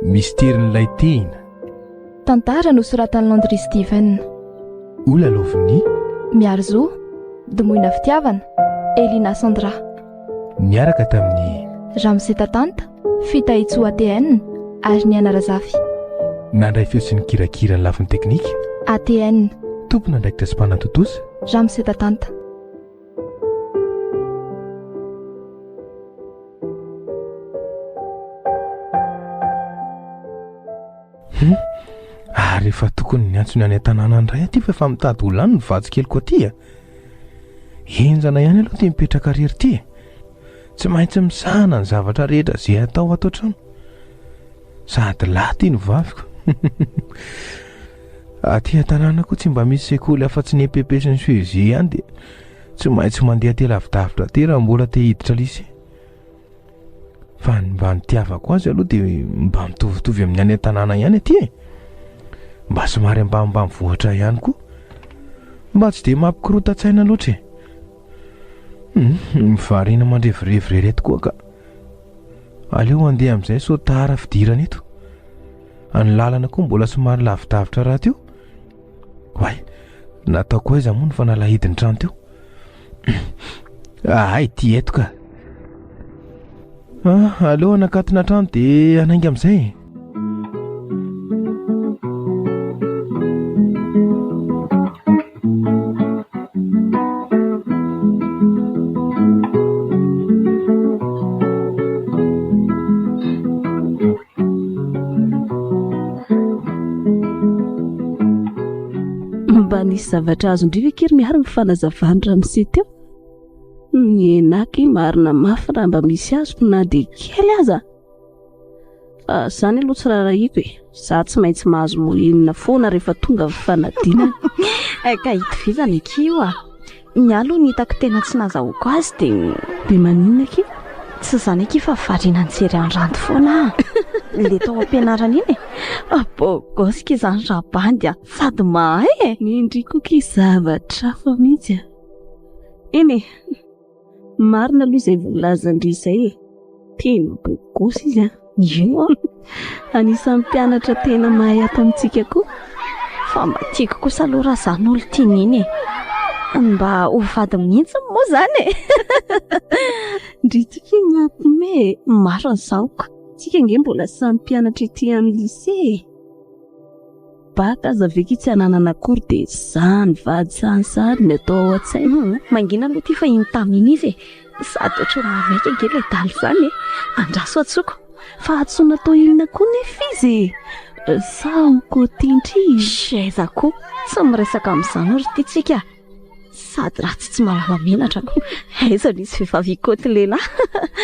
Misterin'Ilay Tehina. Tantara nosoratan'i Andry Steven. Ola loviny. Miarzo, Dimoina fitiavana, Elina Sandra. Niaraka tamin'ny Ramsetatanta, Fitahitsoa ATN, ary ny Anarazafy. Nandray feo sy ny kirakira ny lafiny teknika. ATN. Tompona andraikitra sy mpanantotosa. Ramsetatanta. Rehefa tokony ny antsony any an-tanàna andray aty fa efa mitady olona any ny vatsikelyko aty. Enjana ihany aloha tia mipetraka rery ty. Tsy maintsy misahana ny zavatra rehetra izay atao ato an-trano. Sady laty ny vaviko. Aty an-tanàna koa tsy mba misy sekoly afa-tsy ny EPP sy ny suezy ihany dia tsy maintsy mandeha tela avidavitra ty raha mbola te hiditra lisy. Fa mba nitiavako azy aloha dia mba mitovitovy amin'ny any an-tanàna ihany aty. Mba somary ambanimbany vohatra ihany koa. Mba tsy dia mampikorota-tsaina loatra. Mivarina mandrevirevy reto koa ka. Aleo andeha amin'izay so tara fidirana eto. Any lalana koa mbola somary lavidavitra raha teo. Way, nataoko aiza moa ny fanalahidiny trano teo. Ay, ty eto ka. Aleo anakatina trano dia anainga amin'izay. Mba nisy zavatra azon-driva kery mihary ny fanazavany Ramse teo. Nienaky marina mafy raha mba misy azo na dia kely aza. Fa izany aloha tsy rarahiko e. Za tsy maintsy mahazo moenina foana rehefa tonga ny fanadinana. Ka hitovizana ekio a. Ny aloha ny hitako tena tsy nazahoako azy dia maninona ki? Tsy izany eky fa variana ny sery an-dranto foana. Le tao am-pianarana iny e. Bôgôsika izany rabandy a. Sady mahay e. Indriko ki zavatra hafa mihitsy a. Eny marina aloha izay volazandry izay e. Tena bôgôsy izy a. Io anisan'ny mpianatra tena mahay ato amintsika koa. Fa mba tiako kosa aloha raha izany olo tian'iny e. Mba ho vady mihitsy moa izany e. Ndritsika mampime. Maro an'izao. Tsika nge mbola samy mpianatra ety amin'ny lycée. Baka aza ve tsy ananana akory dia izany vady sansary ny atao ao an-tsaina. Mangina aloha ty fa iny taminy izy e. Sady ohatry mamaika nge ilay daly izany e. Andraso atsoko. Fa atsoina atao inona koa nefa izy. Sa ho kotintry. Aiza koa. Tsy miresaka amin'izany ory ty tsika. Sady raha tsy malala menatra koa. Aiza nisy vehivavy koty lehilahy.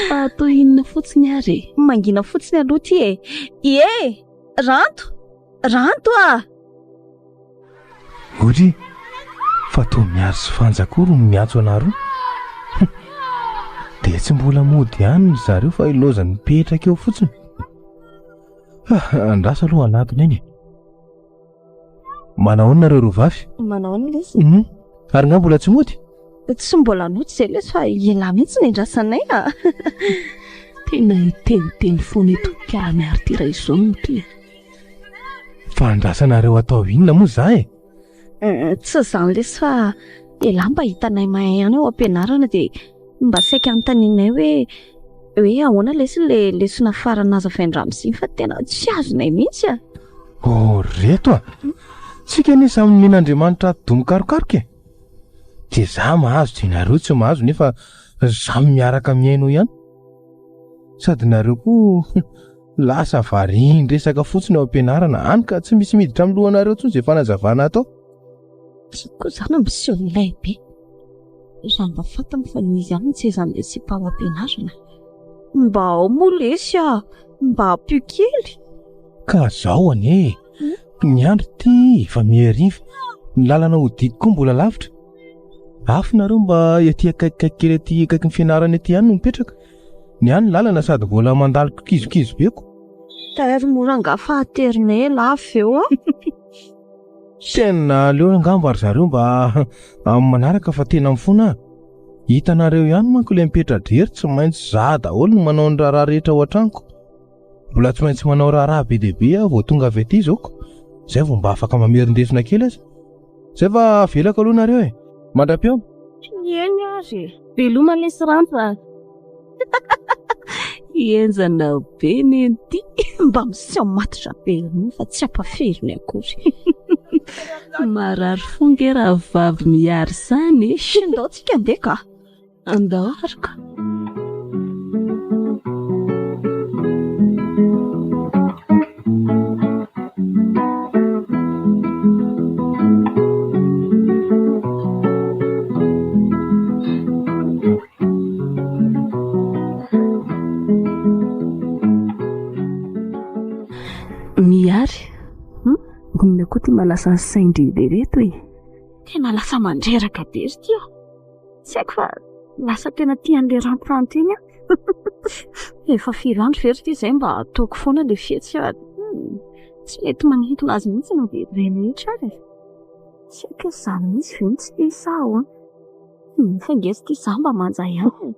Fa atao inona fotsiny ary. Mangina fotsiny aloha ty e. Ie, ranto. Ranto a. Ory, fa toa miaro sy fanjakoro no miantso anaro. Dia tsy mbola mody ihany ny zareo fa ilozany mipetraka eo fotsiny. Andrasa aloha anatiny eny. Manao nareo rovavy? Manao lesy. Ary nga mbola tsy mody? Tsy mbola noty izay lesy fa ela mihitsy ny andrasanay a. Tena hiteniteny foana eto karaha miary ty raha izao no ty. Fa andrasanareo atao inona moa za e? Tsy izany lesy fa ela mba hitanay mahay ihany ao am-pianarana dia mba saika anontanianay hoe ahoana lesy le lesona farana azo afindrafindramosiny fa tena tsy azonay mihitsy a. Reto a. Tsika ni samy min'Andriamanitra domokarokaroka e. Dia za mahazo dia nareo tsy mahazo nefa samy miaraka miaino ihany. Sady nareo koa lasa variny resaka fotsiny ao am-pianarana any ka tsy misy miditra amin'ny lohanareo intsony izay fanazavana atao. Koa izany ambision lehibe. Raha mba fatamo fa nizy ihany tsy ezan'ilay sy mpao am-pianarana. Mba ao moa lesy a. Mba ampio kely. Ka zao anie. Ny andro ty efa mihariva. Ny lalana hodiko koa mbola lavitra. Afo nareo mba ety akaikikaiky kely ety akaiky ny fianarana ety ihany no mipetraka. Ny any lalana sady mbola mandaliko kizokizo beko. Tary moranga fahaterinay lafo eo a. tena leo angamba ry zareo mba manaraka fa tena mifona. Hitanareo ihany manko ilay mipetra dery tsy maintsy za daholo no manao ny raharaha rehetra ao an-tranoko. Mbola tsy maintsy manao raharaha be dia be vao tonga avy aty zaoko. Zay vao mba afaka mamerindesina kely aza. Zay fa velako aloha nareo e. Mandram-peo. Eny azy. Veloma lesy ranta. Ienzana be nenty. Mba misy matotra be fa tsy ampaferiny akory. Marary fonga raha vavy miary sany. Shindao tsika andeha ka. Andao araka. Miary. Gomina koa ty malasa ny saindry reto e. Tena lasa mandreraka be izy tio. Tsy haiko fa lasa tena tian'le rampiranty iny. Efa 4 andro very ty izay mba ataoko foana le fihetsy. Tsy mety manintona azy mihitsy no dia rehetra ary. Tsy haiko izany mihitsy ve tsy tia sao. Fangesy ty za mba manja ihany.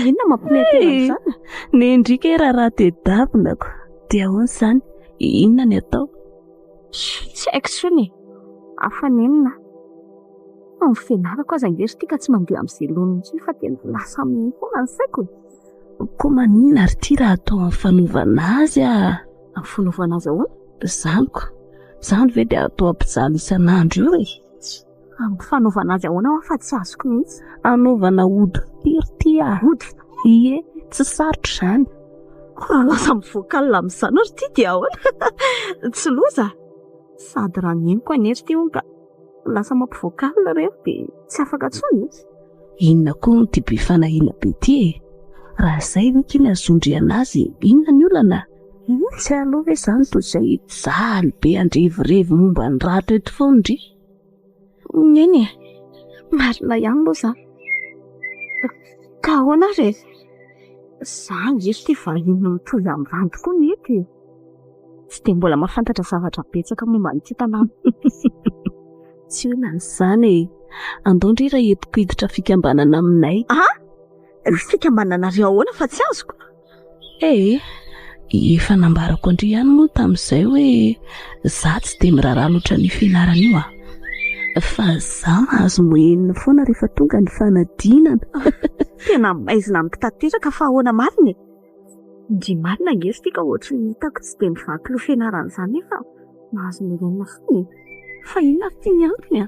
Inona mampimety an'izany? Nendrika raha tedavonako. Dia ahoana izany? Inona ny atao? Tsy haiko sony. Afanenina. Ny fianarako aza ngery tika tsy mandeha amin'izay loniny tsy fa tena lasa amin'ny foana ny saiko. Koa maninona ary ty raha atao amin'ny fanaovana azy a? Amin'ny fanaovana azy ahoana? Zaniko. Zany ve dia atao ampijaly isan'andro io e? Amin'ny fanaovana azy ahoana fa tsy azoko mihitsy. Anaovana hodi-firy ty a. Ie, tsy sarotra izany. Lasa mivoakala amin'izany ary ty dia ahoana? Tsy loza. Sady raha neniko anery ty onka. Lasa mampivoakala reo dia tsy afaka tsony izy. Inona koa no ty be fanahina be ty e? Raha izay ny ty nazondry anazy, inona ny olana? Tsy aloha hoe izany toy izay zaly be andrevy momba ny raha teto foana ndry. Eny e, marina ihany moa za. Ka ahoana re? Za ngery ty vahiny mitohy amin'ny rano tokoa ny eto. Tsy dia mbola mahafantatra zavatra betsaka momba ny ty tanàna. Tsy hoe nan'izany e. Andao ndry raha entiko hiditra fikambanana aminay. Fikambanana ry ahoana fa tsy azoko? Efa nambarako andry ihany moa tamin'izay hoe za tsy dia miraharaha loatra ny fianarana io a. Fa za mahazo mohenina foana rehefa tonga ny fanadinana. Tena maizina mitanteraka fa ahoana marina e. Ndry marina ngery tika ohatry ny hitako tsy dia mivaky lo fianarana izany fa mahazo mohenina foana. Fa inona ty ny antony a?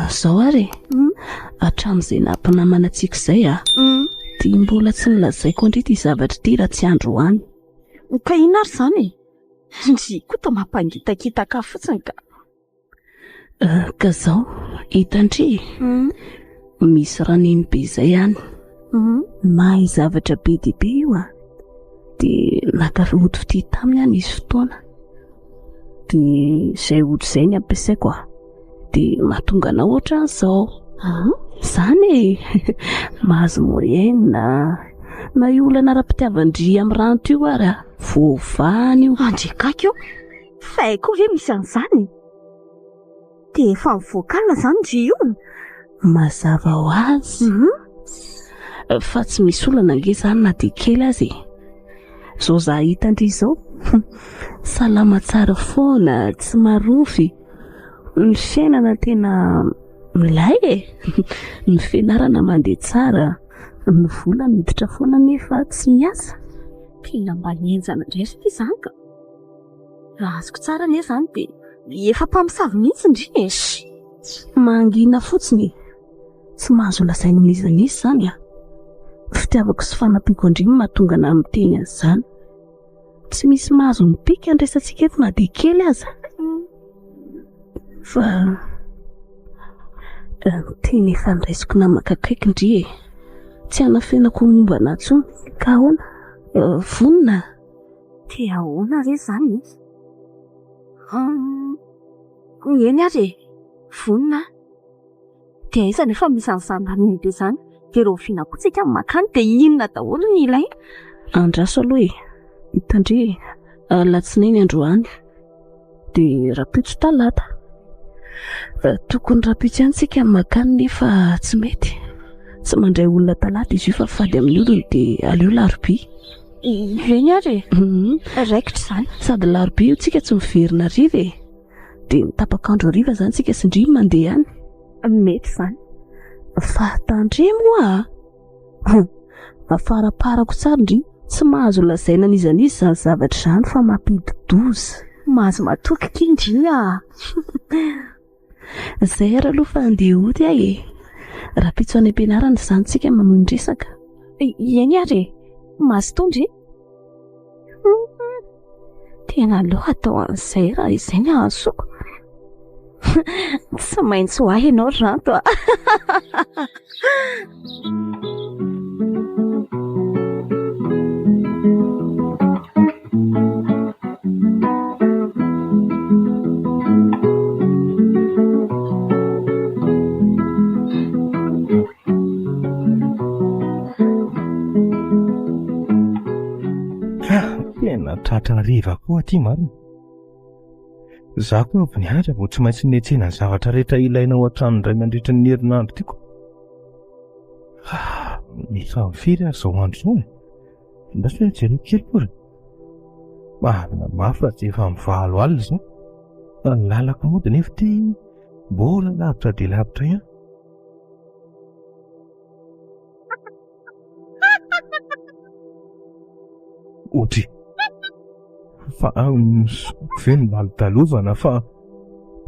Zao ary hatramin'izay nampinamana antsika izay a. Dia mbola tsy nilazaiko andry ty zavatra ty raha tsy andro hoany. Ka inona ary izany? Ndry koa ta mampangitakitaka fotsiny ka. Ka zao hitandry misy raneny be izay ihany. Mahay zavatra be dia be io a. Dia nakahody fity taminy ihany izy fotoana. Dia izay hody izay ny ampiasaiko a. Dia mahatonga anao ohatran'izao. Izany e. Mahazo mohenina. Na io olana ara-pitiavan-dry amin'ny ranto io ary a. Voavany io. Andrekaka io. Fa haiko hoe misy an'izany. Dia efa mivoakala izany dry io. Mazava ho azy. Fa tsy misy olana nge izany na dia kely azy. Zao za hitandry izao. Salama tsara foana, tsy marofy. Ny fiainana tena milay e. Ny fianarana mandeha tsara. Ny vola miditra foana nefa tsy miasa. Tena mba nienjana indray ty izany ka. Raha azoko tsara anie izany dia efa mpamosavy mihitsy ndry e. Mangina fotsiny. Tsy mahazo lasaina nizan'izy izany a. Fitiavako sy fanampiako andry mahatonga na amin'ny teny an'izany. Tsy misy mahazo mipika andresantsika eto na dia kely aza. Fa teny efa ndraisiko namakakaiky ndry e. Tsy hanafenako momba na tsony. Ka ahoana? Vonina. Te ahoana re izany? Eny ary vonina. Dia aiza nefa misy an'izany ranony be izany. Dia reo finakotsika makany dia inona daholo ny ilay? Andraso aloha e. Hitandry latsinainy androany. Dia rapitso talata. tokony rapitsy antsika makany nefa tsy mety tsy mandray olona talata izy io fa fady amin'ny olony dia aleo larobia eny ary raikitra izany sady larobia io tsika tsy miverina riva dia mitapakandro riva zany tsika sindrimy mandeha ihany mety izany fa tandremo afaraparako tsara ndry tsy mahazo lazaina n'izanizy zany zavatra izany fa mampididoza mahazo matokiky indry zay ara aloha fa andeha ody rapitso any am-pianarana izany tsika mamonondresaka eny ary mahazo tondry tena aloha atao an'izay raha izay ny ahazoko tsy maintsy ho ahy ianao ranto tena tratra riva koa aty marina za koa avy nianatra vao tsy maintsy netsena ny zavatra rehetra ilaina ao an-trano indray mandritra ny herinandro tiako efa mifiry ary izao andro izao mba sy hoe jereo kely kory marina mafy raha tsy efa mivalo alina izao ny lalako mody nefa ty mbola lavitra dia lavitra ihany otry fa ve ny malitalovana fa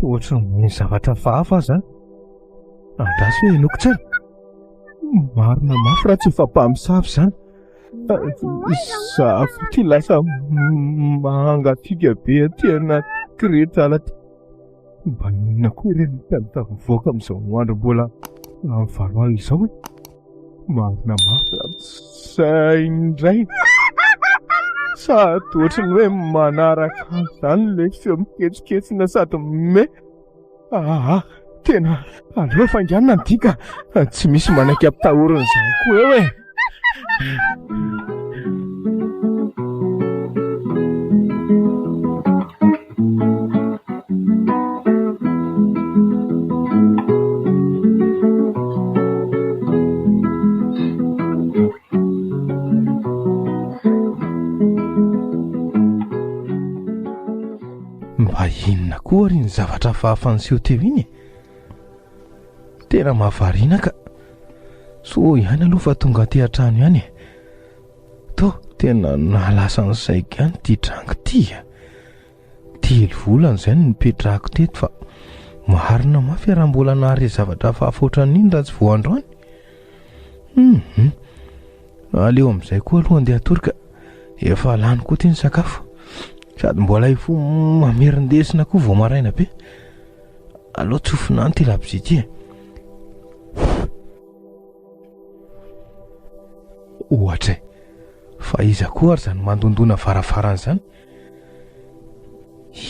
ohatra ny zavatra fahafa aza andrasy hoe enoko tsara marina mafy raha tsy fampamisavy izany za ty lasa mangatsiaka be aty anaty rehetra alaty mba inona koa ireny mpianata mivoaka amin'izao andro mbola valo alina izao hoe marina mafy zay indray sady ohatrany hoe manaraka izany le feo miketsiketsina sady tena aloha fanganina ny dika tsy misy manaiky ampitahorana izany koa eo mba inona koa ry ny zavatra fahafanseho teo iny tena mahavariana ka so ihany aloha fa tonga aty an-trano ihany to tena nalasa ny saiko ihany ty trango ty telo volana izay no nipetrahako teto fa marina mafy raha mbola nahare zavatra fahafoatran'iny raha tsy voandro any aleo amin'izay koa aloha andeha atorika efa lany koa ty ny sakafo sady mbola ifo mamerindesina koa vao maraina be aloha tsofinany ty labozia ty ohatra fa iza koa ary zany mandondona varavarana izany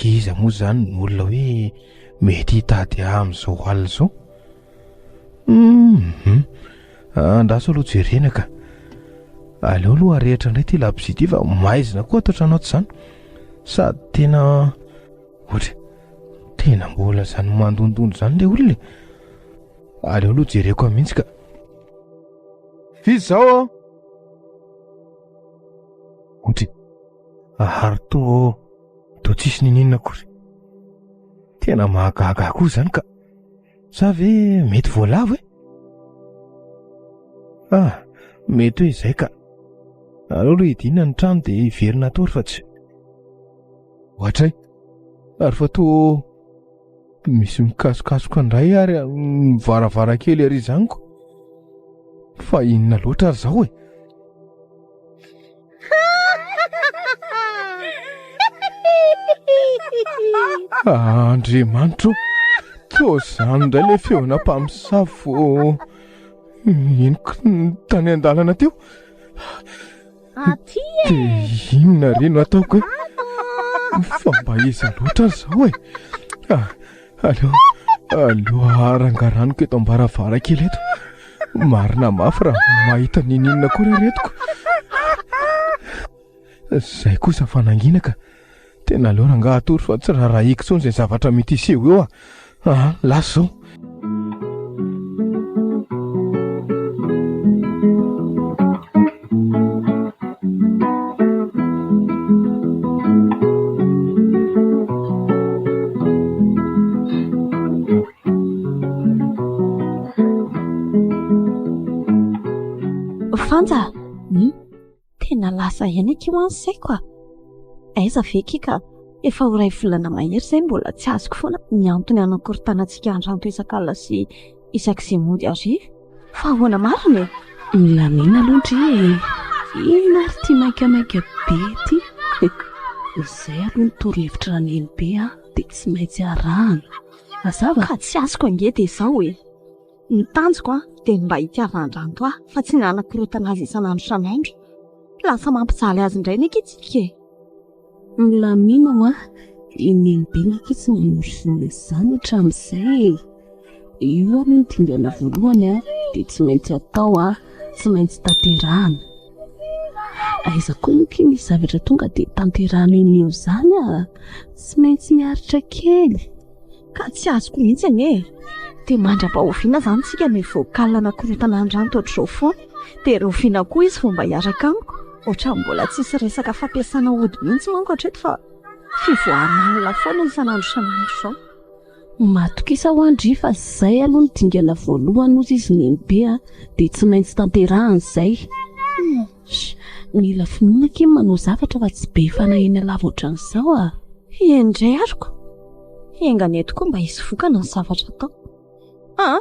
iza moa zany ny olona hoe mety hitady amin'izao alina izao andraso aloha jerenaka aleo aloha arehitra indray ty labozia ty fa maizina koa atao tranao tsy izany sady tena ohatra tena mbola zany mandondondro izany le olona aleo aloha jereko amin'ny mihitsy ka fizy izao ohatra ary to tsisy nininona kory tena mahagaga koa izany ka sa ve mety voalavo mety hoe izay ka aleo aloha hidina ny trano dia hiverina tory fa tsy ohatray ary fa to misy mikasokasoka indray ary mivaravarakely ary izanyko fa inona loatra ary izao Andriamanitro to zany indray le feona mpamisavo inoko tany an-dalana teo dia inona reno ataoko fa mba iza loatra zao aleo arangaranoko eto ambaravarakely eto marina mafy raha mahita nininona koa reretiko zay kosa fananginaka tena aleo ranga atory fa tsy raha rahiko tsony izay zavatra mety iseho eo Lasa zao. Fanja, tena lasa ihany aky ho ansaiko a. Aiza ve kika efa ho ray volana mahery izay mbola tsy azoko foana ny antony anakorontanantsika andranto isan-kalina sy isak'izay mody ariva. Fa ahoana marina e? Milamina aloha Andry. Ino ary tia maikamaika be ty? Izay aloha ny torohevitra raneny be dia tsy maintsy arahana. Mazava ka tsy azoko ange dia izao e. Ny tanjoko dia mba hitiavan-dranto fa tsy ny anakorotana azy isan'andro isan'andro. Lasa mampijaly azy indray ny akitsika e. Milamina ho ineny be ny akitsy manorozona izany hatramin'izay. Io ary no dingana voalohany dia tsy maintsy atao tsy maintsy tanterahana. Aiza koa moa ny zavatra tonga dia tanterahana eo izany tsy maintsy miaritra kely. Ka tsy azoko mihitsy e. Dia mandra-pahofiana izany tsika ny voakalina anakorotana andranto ohatr'izao foana. Dia roviana koa izy fomba hiaraka amiko. Ohatra mbola tsisy resaka fampiasana ody mihitsy manko hatreto fa fivoarana foana isan'andro isan'andro izao. Matokisa ho Andry fa izay aloha ny dingana voalohany ozy izy neny be dia tsy maintsy tanterahana izay. Mila finoana kely manao zavatra fa tsy be fanahina lava ohatran'izao Indray ariko. Engany eto koa mba hisy vokana ny zavatra atao.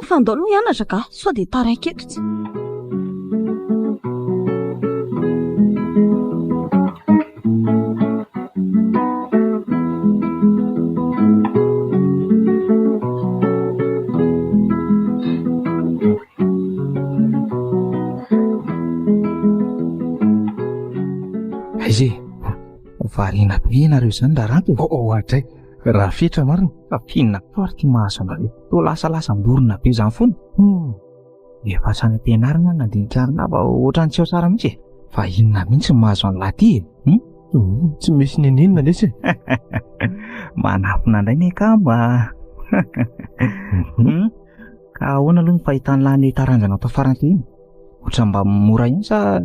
Fa andao aloha hianatra ka sao dia taraiky eto tsy. Aizy variana be ianareo izany ndaranto. Hatray raha fetra marina fa finna toarky mahazo anareo to lasalamborona be izany foana. Efa sany ampianarana nandinika fa ohatrany tsy ao tsara mihitsy fa inona mihitsy mahazo an'lahy ty tsy misy nenenina lesy manafina indray ny akamba. Ka ahoana aloha ny fahitan'lahy ny taranjana atao farany iny ohatra mba mora ihany sa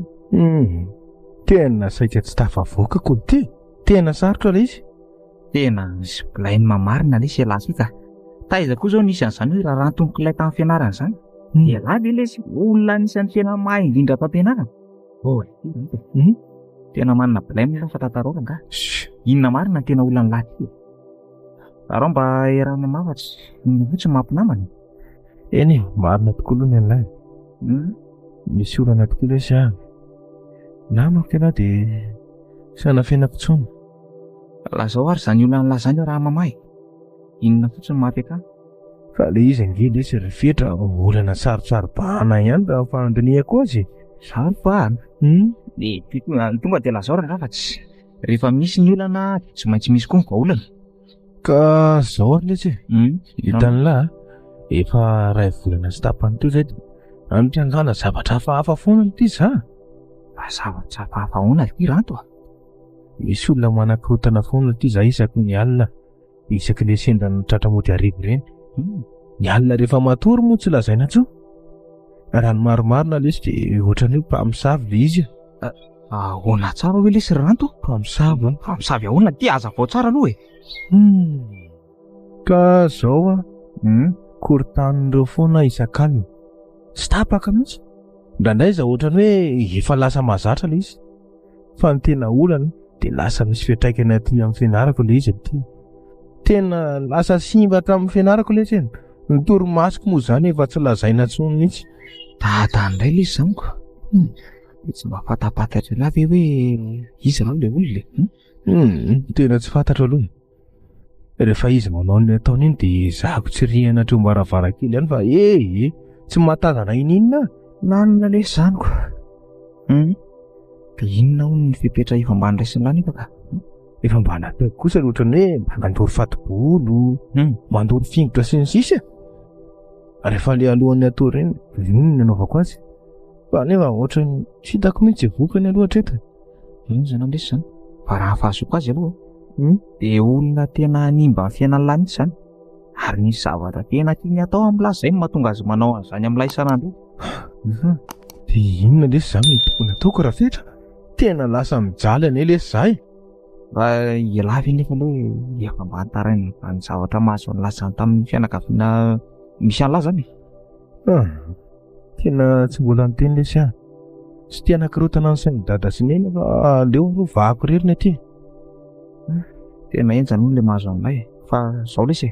tena saika tsy tafavoaka koa ty. Tena sarotra ilay izy. Tena misy bolainy mamarina lesy lasika. Taiza koa zao nisy an'izany hoe raha rantoniko ilay tamin'ny fianarana izany. Lahy dia lesy olona anisan'ny tena mahay indrindra mpampianarana. Tena manana bolainy fa tantarao ka. Inona marina tena olona lahy ty. Raha mba erana mafatry tsy mampinamana. Eny marina tokoa aloha ny an'lahy. Misy olana tokoa lesy namako tena dia sanafianako tsony. Lazao ary izany olona n'lahy izany raha mamahy. Inona fotsiny mafy fa ilay izy ange lesy rehetra olana sarotsarom-bahana ihany raha fanandinihako azy. Sarobahana? Tonga dia lazao raha fa tsy rehefa misy ny olana tsy maintsy misy koa ny vahaolana. Ka zao ary lesy hitan'lahy efa ray volana sy tapany teo izay anotranjana zavatra hafahafa foana n'ity za. Zavatra hafahafa hoana ty ranto misy olona manakorotana foana ty za isaky ny alina isaky le sendra ny tratra mody arivo ireny. Ny alina rehefa matory moa tsy lazaina tso. Raha ny maromarina lesy dia ohatran'ny hoe mpamosavy le izy. Ahoana tsara hoe lesy ranto? Mpamosavy ahoana ty aza vao tsara aloha ka zao korotan'ireo foana isan-kalina tsy tapaka mihitsy. Ndraindray za ohatrany hoe efa lasa mahazatra le izy fa ny tena olana dia lasa misy fiantraikana aty amin'ny fianarako le izy aty. Tena lasa simba hatramin'ny fianarako le izy ny torimasoko moa izany efa tsy lazaina intsony mihitsy. Indray le izy izany koa tsy mba fatapatatra lavy hoe izy raha le olona tena tsy fantatra aloha. Rehefa izy manao ny ataony iny dia zahako tsy rihana hatreo mbaravarakely ihany fa tsy matazana ininona nanona le izany koa. Ka inona ho ny fipetra efa mba ndraisin'lahy nefa ka efa mba natao kosa ohatrany hoe mandory fatobolo mandory fingotra sy ny sisa. Rehefa le alohan'ny atao ireny inona anaovako azy fa nefa ohatrany tsy hitako mihitsy vokany aloha hatreto. Ino izany am'lesy izany fa raha fahazoko azy aloha dia olona tena hanimba ny fiainan'ny lahy mihitsy izany ary nisy zavatra tena tiany atao amin'ny lahy zay mahatonga azy manao an'izany amin'ilay isan'andro. Dia inona lesy izany tokony ataoko raha fetra tena lasa mijaly ane lesy zahay. Raha ialava nefa aloha efa mba antarainy ny zavatra mahazo ny lasany tamin'ny fianakaviana misy an'lahy zany. Tena tsy mbola niteny lesy aho. Tsy tia nakirotana ny sain'ny dada sy neny fa leo ro vahako reriny aty. Tena enjany hono le mahazo amin'ilay fa zao lesy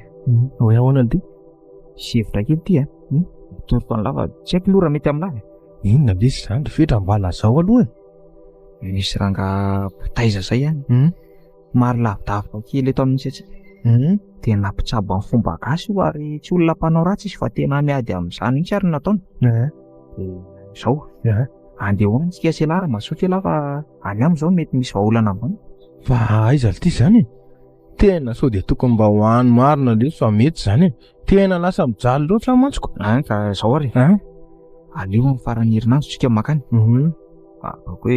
Hoe ahoana ity? sy hevitra kely ity toroko ny lava tsy haiko loha raha mety amin'ilay. Inona lesy izany ry fetra mba lazao aloha Misy ranga potaiza zay maro lavidavitra kely eto amin'ny tsetsy. Tena nampitsabo amin'ny fomba gasy io ary tsy olona mpanao ratsy izy fa tena miady amin'izany mihitsy ary nataony. Zao andeha hoany tsika selara mazoto ela fa any amin'izao mety misy vahaolana ambany. Fa aiza ity izany? Tena sao dia tokony mba hoany marina lesy fa mety izany. Tena lasa mijaly loatra mantsiko. Ka zao ary aleo amin'ny farany herinandro tsika makany. Hoe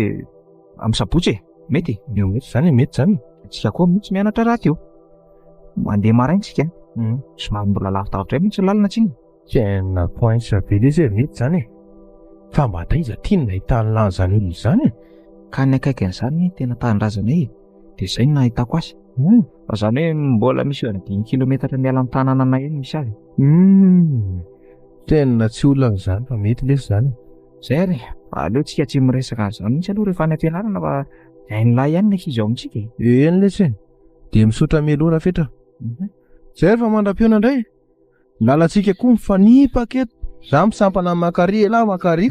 amin'ny sabotsy mety mety izany mety izany. Tsika koa mihitsy mianatra raha teo. Mandeha maraina tsika somary mbola lavidavitra mihitsy lalana tsiny. Tena pointra be lesy mety izany. Fa mba taiza tiany nahitany lan'izany olona izany. Ka ny akaikin'izany tena tanindrazanay dia izay no nahitako azy. Fa izany hoe mbola misy eo amin'ny 10 kilometatra miala amin'ny tanànanay eny misy azy. Tena tsy olona izany fa mety lesy izany. Zay ary aleo tsika tsy miresaka an'izany mihitsy aloha rehefa any am-pianarana fa hain'lahy ihany ny ankizy ao amintsika. Eny lesy dia misaotra melora fetra. Zay rehefa mandram-piona indray lalantsika koa mifanipaka eto. Za misampana makary ela makary.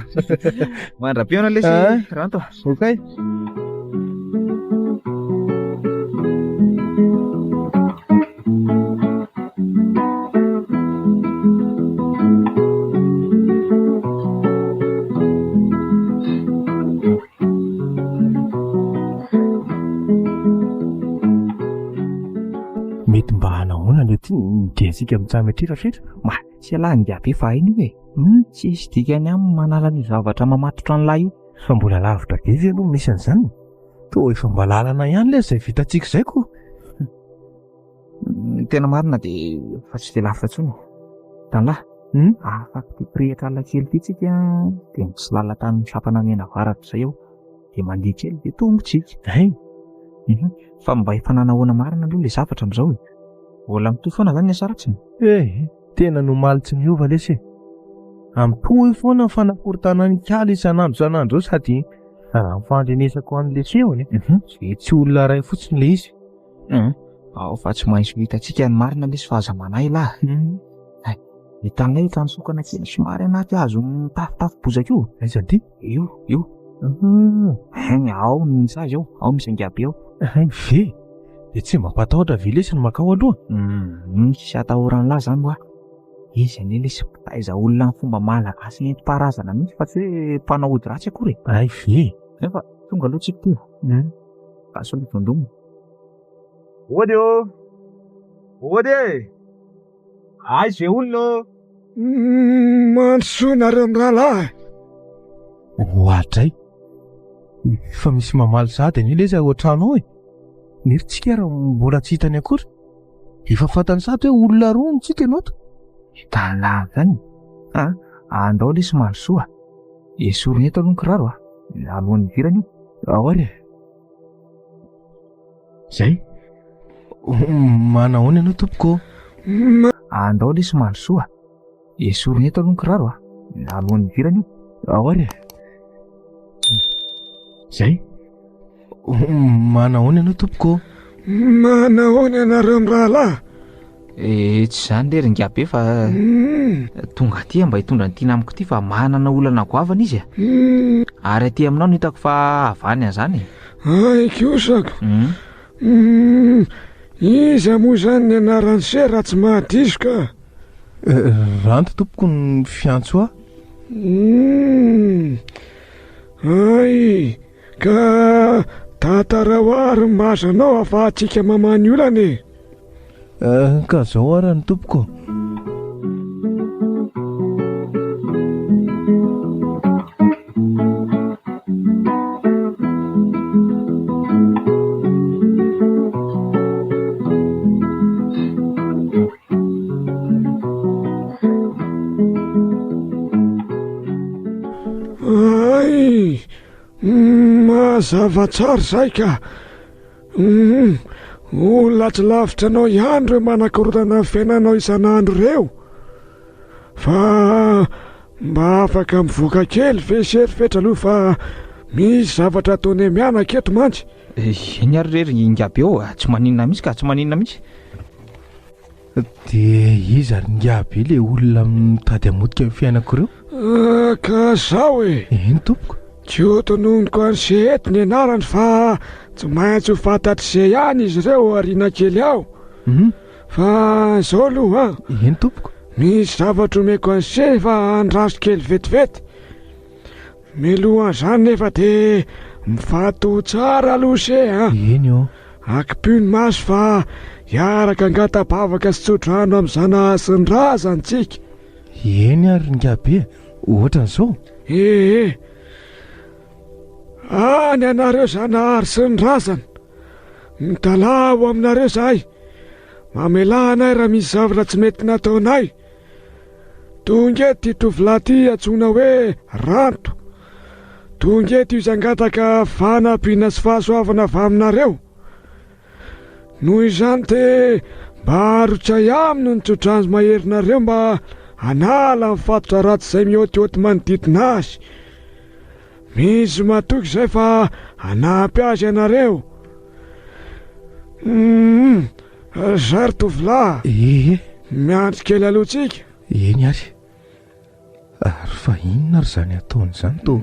Mandram-piona lesy ranto. Okay. Mety mba hanahoana le ty diantsika mitsamy aty raha fetra. Tsy alany dia be fa iny tsy isy dikany amin'ny manala ny zavatra mamatotra ny lahy io. Fa mbola lavitra be aloha misy an'izany. Toa efa mba lalana ihany le izay vitantsika izay koa. Tena marina dia fa tsy dia lavitra intsony. Tanlahy afaka ty pirehitra alina kely ity tsika dia misy lalan-tany misapana mena avaratra izay eo dia mandeha kely dia tombontsika. Fa mba efa nanahoana marina aloha le zavatra amin'izao. Mbola mitohy foana izany ny asaratsiny. Tena nomaly tsy miova lesy. Amitohy foana ny fanakoritana ny kaly isan'andro sady raha mifandrenesako an'le sehony dia tsy olona iray fotsiny le izy. Fa tsy maintsy hitantsika ny marina lesy fa aza manahy lahy. Hitanay efa nisokana kely somary anaty hazo mitafitafy bozaka io. Aiza ity? Io. Ao misy azy ao, ao misy angiabe ao. Ve dia tsy mba mpatahotra ve lesy ny makao aloha? Tsy atahoran'ny lahy izany hoa. Izy anie lesy mpitaiza olona ny fomba malagasy nentim-paharazana mihitsy fa tsy hoe mpanao ody ratsy akory. Ve Nefa tonga aloha tsika ty. Ka sao mitondromo. Ody ô! Ody! Aiza olona? Mandrosoana ary amin'ny rahalahy. Ohatray. Fa misy mamaly sady anie lesy ao an-trano ao Niritsika raha mbola tsy hitany akory. Efa fantany sady hoe olona roa mitsika ianao to. Tanàna zany. Andao lesy mandrosoa. Esoriny eto aloha ny kiraro alohan'ny virany io. Ahoana? Zay. Manahoana ianao tompoko? Andao lesy mandrosoa. Esoriny eto aloha ny kiraro alohan'ny virany io. Ahoana? Zay. Manahoana ianao tompoko? Manahoana ianareo amin'ny rahalahy? Tsy izany le ringabe fa tonga aty mba hitondra ny tina amiko ity fa manana olana goavana izy ary aty aminao no hitako fa avany an'izany. Ay kosako. Iza moa izany ny anarany se raha tsy mahadiso ka? Ranto tompoko ny fiantso aho. Ay ka tantara hoary mahazo anao afahantsika mamany olana. Ka zao ary ny tompoko. Zavatsara zay ka. Olona tsy lavitra anao ihany reo manakorotana ny fiainanao isan'andro reo. Fa mba afaka mivoaka kely ve serifetra aloha fa misy zavatra ataony mianaka eto mantsy. Eny ary rery ingaby eo, tsy maninona mihitsy ka tsy maninona mihitsy. Dia izy ary ingaby le olona mitady hamotika fiainako reo. Ka zao e. Eny tompoko. Kyoto nonoko an'izay eto ny anarany fa tsy maintsy ho fantatrizay ihany izy ireo ariana kely aho. Fa zao aloha Eny tompoko. misy zavatra omeko an'izay fa andraso kely vetivety. Milohan'izany nefa dia mifato tsara aloha se Eny eo. akipio ny maso fa hiaraka angatabavaka sy tsodrano amin'izana sy ny razantsika. Eny ary ingaby e. Ohatran'izao. Any anareo zanahary sy ny razana, mitalao aminareo zahay. Mamela anay raha misy zavatra tsy mety nataonay. Tonga eto ity tovolahy ity antsoina hoe Ranto. Tonga eto izy angataka fanampiana sy fahasoavana avy aminareo. Noho izany dia mba harotsay aminy ny tsodrano maherinareo mba hanala ny fatotra ratsy izay mihotihoty manodidina azy. Misy matoky izay fa hanampy azy ianareo. Zary tovolahy. Miandry kely alohantsika. Eny ary. Ary fa inona ary zany ataony zany to?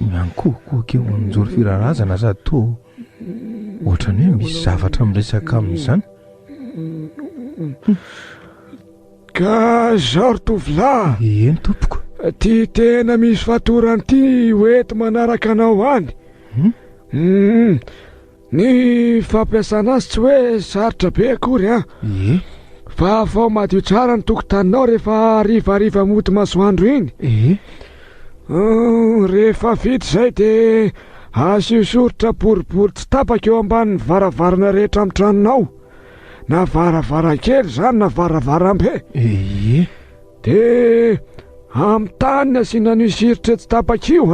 Miankohokohoka eo anjoro firarazana sady to ohatrany hoe misy zavatra miresaka amin'izany. Ka zao tovolahy. Eny tompoko. Ty tena misy fatorany ty hoety manaraka anao any. Ny fampiasana azy tsy hoe sarotra be akory fa vao madio tsara ny tokotaninao rehefa rivariva mody masoandro iny. Rehefa vita izay dia asiosorotra boribory tsy tapaka eo ambanin'ny varavarana rehetra amin'ny tranonao, na varavarakely zany na varavarambe. Dia amin'ny tany asiana ny siritra tsy tapaka io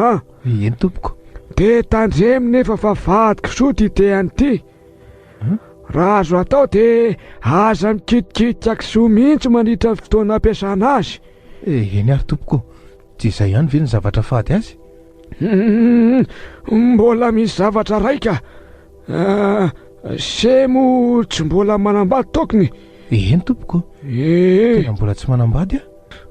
Eny tompoko. dia tandremy nefa fa vadiko soa ty tehany ity. Raha azo atao dia aza mikitikity akisoa mihitsy mandritra ny fotoana ampiasana azy. Eny ary tompoko. Tsy izay ihany ve ny zavatra fady azy? Mbola misy zavatra raika. Semo tsy mbola manambady tokony. Eny tompoko. Tena mbola tsy manambady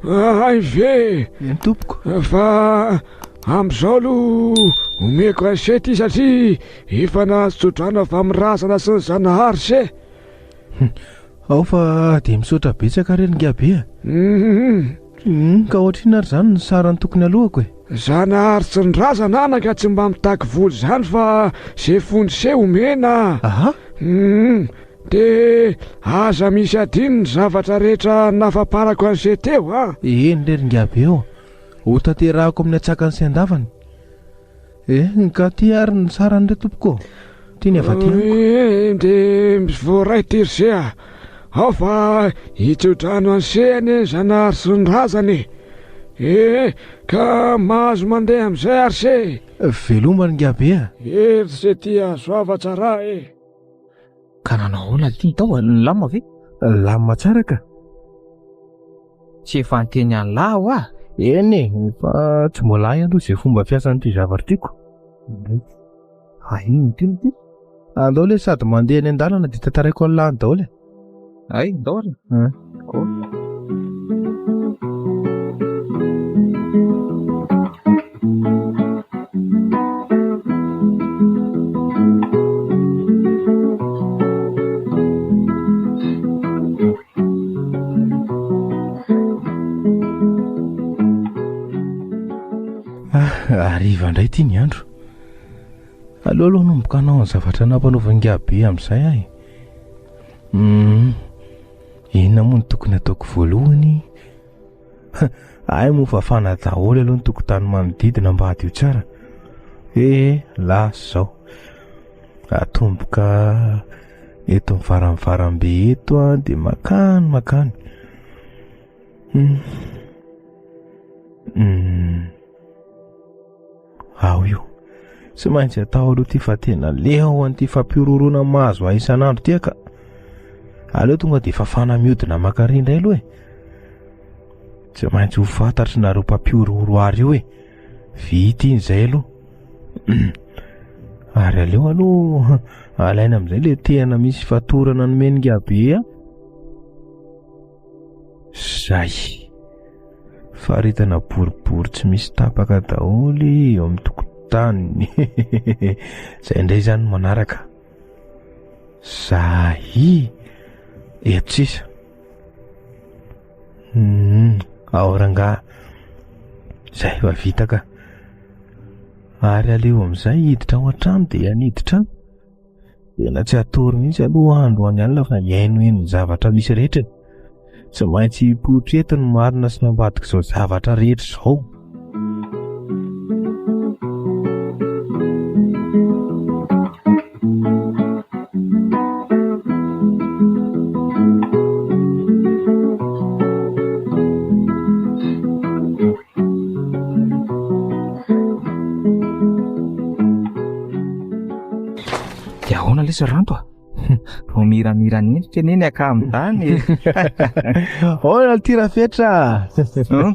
Ay ve. Eny tompoko. Fa amin'izao aloha omeko an'izay ty satria efa nahazo-tsodrano avy amin'ny razana sy ny zanahary se. Ao fa dia misaotra betsaka reny ingaby ka ohatrina ary zany ny sarany tokony alohako e. Zanahary sy ny razana ana ka tsy mba mitaky voly zany fa zay fony se omena. Dia aza misy adino ny zavatra rehetra nafaparako an'izay teo Eny rery ingaby eo. Ho tanterahako amin'ny atsakany sy andavany. Ka ty ary ny sarany re tompoko. Tiany avy aty amiko. Dia voaray tiry se ao fa hitsodrano an'sehany zanahary sy ny razany. Ka mahazo mandeha amin'izay ary se. Velomany ingaby Ery se ty azoava tsara Ka nanao ahoana ty tao ny lama ve? Lama tsara ka. Tsy efa anteny an'lahy ho Eny fa tsy mbola hay aloha izay fomba fiasan'ity zavatra tiako. Ino ty no ty? Andao le sady mandeha any an-dalana dia tantaraiko an'lahy daholo e. Ay, ndao ary. Ariva indray ty ny andro. Aloha nomboka anao ny zavatra nampanaovan'ingaby amin'izay ahy. Inona moa ny tokony ataoko voalohany? Ay moa fa fana daholo aloha ny tokotany manodidina mba hadio tsara. Lasa zao atomboka eto mivaramivarambe eto dia makany. Ao io Tsy maintsy atao aloha ty fa tena leo an'ity fampirorona mahazo isan'andro ty ka. Aleo tonga de fafana miodina makary indray aloha Tsy maintsy ho fantatry nareo mpampiororoary io vita iny zay aloha. Ary aleo aloha alaina amin'izay le tena misy fatorana nomeninga be Zay faritana boribory tsy misy tapaka daholy eo amin'ny tokotany. Zay indray zany manaraka. Zay eto sisa. Aoranga zay va vita ka. Ary aleo amin'izay hiditra ao an-trano dia haniditra. Tena tsy atory mihitsy aloha andro any alina fa iaino ny zavatra misy rehetra. Tsy maintsy portreto no marina sy nambadika izao zavatra rehetra izao. Ahoana lesy ranto Vao miranirany teneny aka amin'izany. Ahoana tira fetra.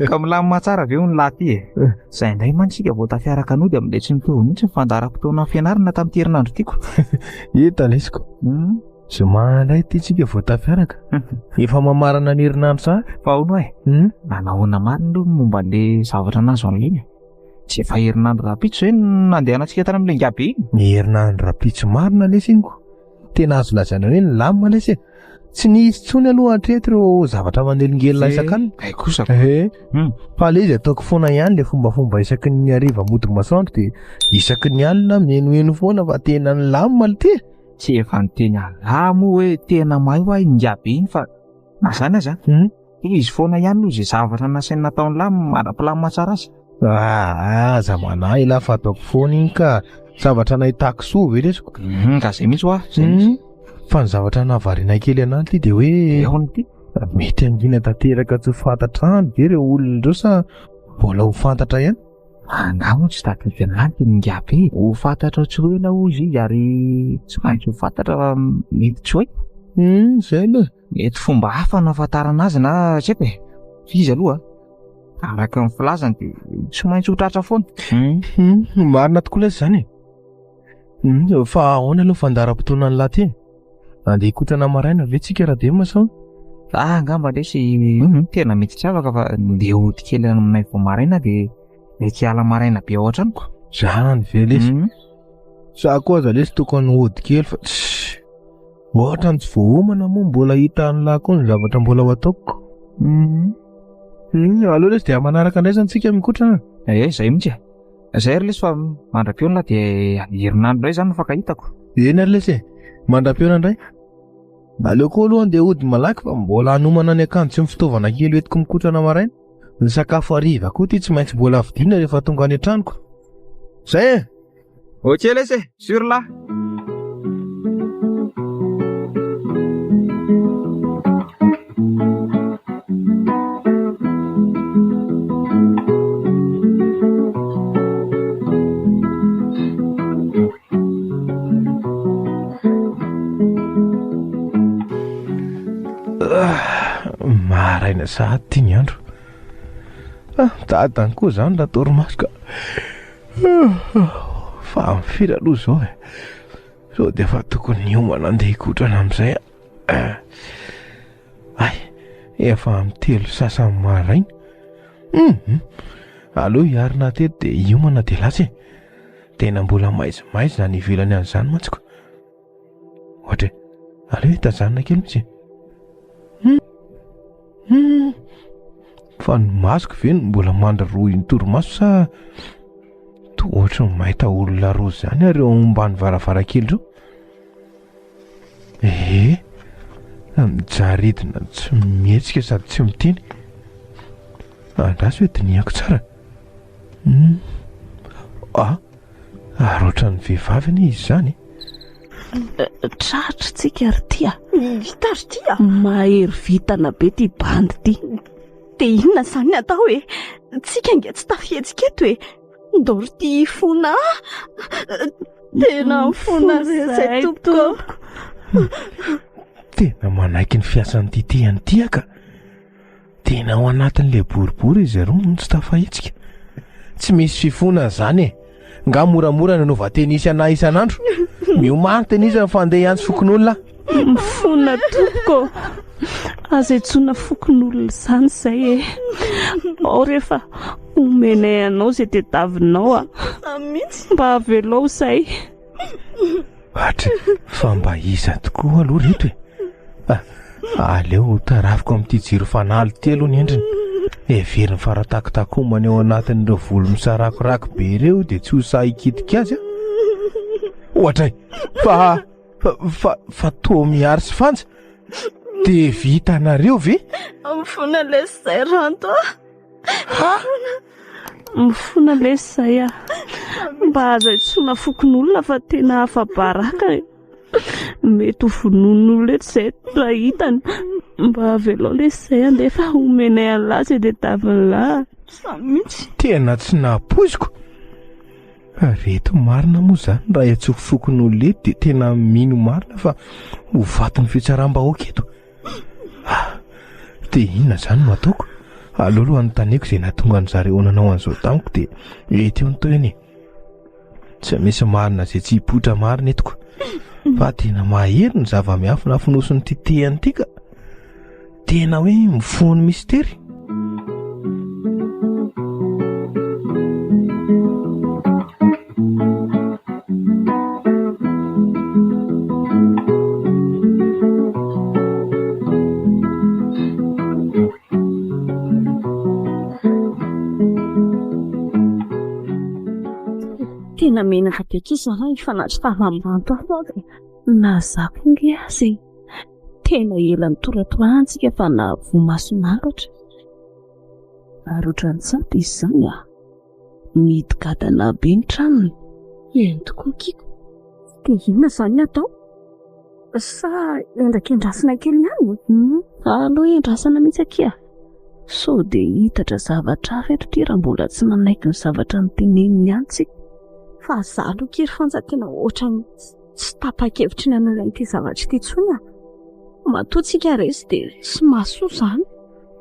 Ka milamina tsara ve ny lahy ty Zay indray mantsika vao tafiaraka anao dia amin'ilay tsy mitovy mihitsy ny fandaharam-potoana fianarana tamin'ny herinandro tiako. Hita lesiko. Zoma indray ty tsika vao tafiaraka. Efa mamarana ny herinandro sa? Paolo Nanahoana marina aloha momba le zavatra nazo an'iny. Tsy efa herinandro rapitso nandehanantsika tany amin'ilay ngabe iny. Ny herinandro rapitso marina lesy ingo. Tena azo lazaina hoe ny lamina lesy. Tsy nisy tsony aloha hatreto ireo zavatra manelingelina isakany. Kosa. Fa le izy ataoko foana ihany le fombafomba isaky ny hariva mody masoandro dia isaky ny alina mihenoheno foana fa tena ny lamina le ty. Tsy efa niteny alamo hoe tena mahay ho ny ngabe iny fa azany aza. Izy foana ihany no izay zavatra nasainy nataony lamina mara-pilamina tsara azy. Aza manahy la fa ataoko foana iny ka zavatra nahitako soa ve lesiko. Ka zay mihitsy hoa. Fa ny zavatra nahavariana kely anahy ty dia hoe mety angina tanteraka tsy fantatrano ve ireo olona ireo sa mbola ho fantatra ihany. Angamba tsy taka fianarana ny ngabe. Ho fantatra tsy hoe na izy ary tsy maintsy ho fantatra mety tsy hoe. Zay aloha. Mety fomba hafa nahafantarana azy na tsy haiko izy aloha. Araka ny filazany dia tsy maintsy ho tratra foana. Marina tokoa lesy zany. Fa ahoana aloha fandaharam-potoana ny lahy ty. Andeha hikotrana maraina ve tsika raha dia masaona? Angamba lesy tena mety tsy afaka fa ndeha hody kely aminay vao maraina dia mety hiala maraina be ao an-tranoko. Zany ve lesy. Za koa aza lesy tokony hody kely fa ohatra ny tsy voahomana moa mbola hita ny lahy koa ny zavatra mbola ho ataoko. Aleo lesy dia manaraka indray zany tsika mikotrana. Zay mihitsy. Zay ary lesy fa mandram-piona dia herinandro indray zany fa hitako. Eny ary lesy mandram-piona indray. Aleo koa aloha andeha hody malaky fa mbola hanomana ny akanjo sy ny fitaovana kely entiko mikotrana maraina. Ny sakafo hariva koa ty tsy maintsy mbola vidiana rehefa tonga any an-tranoko. Zay Ok lesy sur là. Maraina sahady ty ny andro. Dadany koa zany latorimaso ka. Fa mifiry aloha zao sao dia fa tokony hiomana andeha hikotrana amin'izay. Efa amin'ny 3 sasany maraina. Aleo hiarina teto dia hiomana dia lasy. Tena mbola maizimaizy zany ivelany an'izany mantsiko. Ohatra aleo hitazanina kely mihitsy. Fa ny masoko ve mbola mandraroy ny torimaso sa ohatra ny mahita olona roa zany ary eo ambany varavarakely ireo. Mijaridina tsy mihetsika sady tsy miteny. Andrasy hoe diniako tsara. Ary ohatra ny vehivavy anie izy zany. Tratra tsika ary tia. Vita ary tia. Mahery vitana be ty bandy ty. Dia inona izany atao tsika inga tsy tafihetsika eto Ndorty fona. Tena fona izay tompoko. Tena manaiky ny fiasan'ity tehany tiaka. Tena ao anatin'le boribory izy roa no tsy tafahitsika. Tsy misy fifona zany e. Nga moramora nanova tenisy anahy isan'andro. Miomany tenisy fandeha ihany fokon'olona. Mifona tompoko. Aza itsona fokon'olona izany izay e. Ao rehefa omenay anao izay tadiavinao mba avelao izay. Atra, fa mba iza tokoa aloha reto e. Aleo tarafiko amin'ity jiro fanalo ty aloha ny endriny. Everiny faratakotakomany ao anatin'ireo volo misarakorako be ireo dia tsy ho sahikitika azy. Ohatra fa toa miary sy fanja. Dia vita anareo ve? Mifona lesy izay ranto. Mifona lesy izay mba aza itsona fokon'olona fa tena hafa baraka e. Mety ho vonon'olona eto izay rahitany. Mba avelao lesy izay andefa omenay an'lahy dia tavin'lahy. Tena tsy napoiziko. Reto marina moa zany raha iatsoko fokon'olona eto dia tena mino marina fa ho vatin'ny fitsaram-bahoaka eto. Dia inona zany no ataoko? Aloha anontaniako izay nahatonga an'zareo nanao an'izao tamiko dia eto eo ny toeny. Tsy misy marina izay tsy hipoitra marina etoko. Fa tena mahery ny zava-miafina finoson'ity tehany ity ka. Tena hoe mifono misteri. Tena menaka be kisa raha ifanatry tavam-banto aho. Nazako nge azy. Tena ela nitoratorantsika fa na vomasonakatra. Ary ohatran'izany izy izany midigadana be ny tranony. Eny tokoa kiko. Dia inona izany atao? Sa endrakendrasana kely ihany? Aloha endrasana mihitsy akia. So dia hitatra zavatra hafa eto ty raha mbola tsy manaiky ny zavatra noteneniny ihany tsika. Fa zaho aloha kely fonja tena ohatrany tsy tapa-kevitra ny an'ilay ity zavatra ity tsony. Matoantsika resy dia tsy mahasoa izany.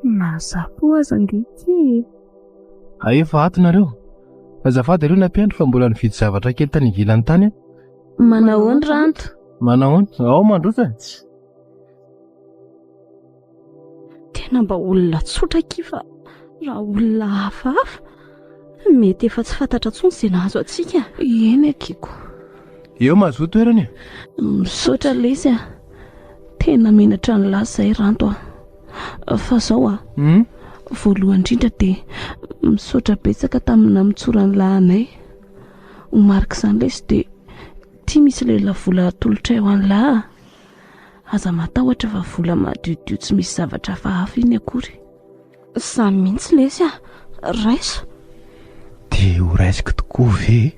Mazako aza angeky. Efa ato nareo. Azafady ireo nampiandry fa mbola nividy zavatra kely tany ivelany tany. Manahoana ranto? Manahoana? Ao mandrosa. Tena mba olona tsotra kifa raha olona hafahafa. Mety efa tsy fantatra tsony izay nahazo antsika. Eny akiko. Eo mahazo toerany. Misaotra lesy tena menatra ny lahy izay ranto fa izao voalohany indrindra dia misaotra betsaka tamina mitsorany lahinay. Homarika izany lesy dia tia misy lela vola tolotra eo an'lahy. Aza matahotra fa vola madiodio tsy misy zavatra hafahafa iny akory. Samy mihitsy lesy raisa. Dia ho raisiko tokoa ve?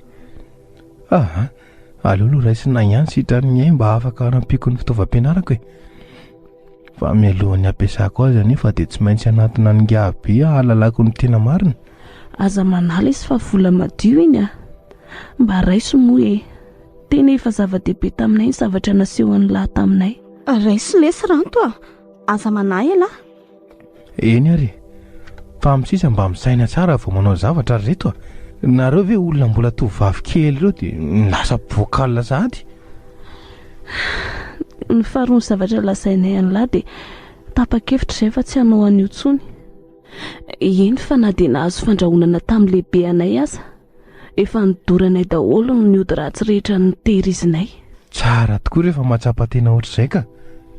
Alolo raisina ihany sitrany mba afaka hanampiko ny fitaovam-pianarako e. Fa mialohan'ny ampiasako azy anefa dia tsy maintsy anatina ny be hahalalako ny tena marina. Aza manala izy fa vola madio iny mba raiso moa e. Tena efa zava-dehibe taminay ny zavatra nasehoan'ny lahy taminay. Raisy lesy ranto aza manahy ela. Eny ary. Fa misisa mba misaina tsara vao manao zavatra reto. Nareo ve olona mbola tovavy kely ireo dia lasa vokalina sahady. Ny faharoa ny zavatra lasainay an'lahy dia tapa-kevitra izay fa tsy hanao an'io tsony. Eny fa na dia nahazo fandrahonana tamin'ny lehibe anay aza. Efa nidoranay daholo ny ody ratsy rehetra ny tehirizinay. Tsara tokoa rehefa mahatsapa tena ohatr'izay ka.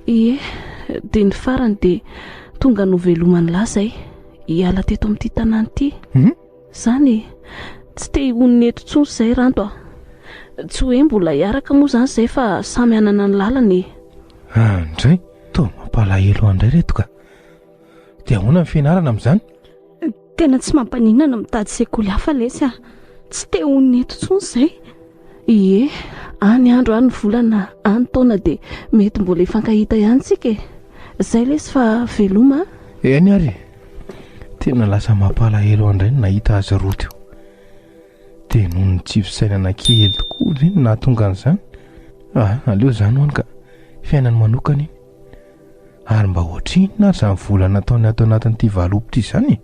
Ie, dia ny farany dia tonga noveloman'ny lahy izay hiala teto amin'ity tanàna ity. Izany tsy te honiny eto tsony izay ranto tsy hoe mbola hiaraka moa izany izay fa samy anana ny lalany. Andray, toa mampalahelo andray reto ka. Dia ahoana ny fianarana amin'izany? Tena tsy mampaninana mitady sekoly hafa lesy tsy te honiny eto tsony izay. Ie, any andro any volana any taona dia mety mbola hifankahita ihany tsika e. Izay lesy fa veloma. Eny ary. Tena lasa mampalahelo andray nahita azy roa teo. dia noho ny tsy fisainana kely tokoa zany nahatonga an'izany. Aleo zany hoany ka fiainany manokana iny ary mba ohatr'inona ary izany vola nataony atao anatin'ity valopitra izany.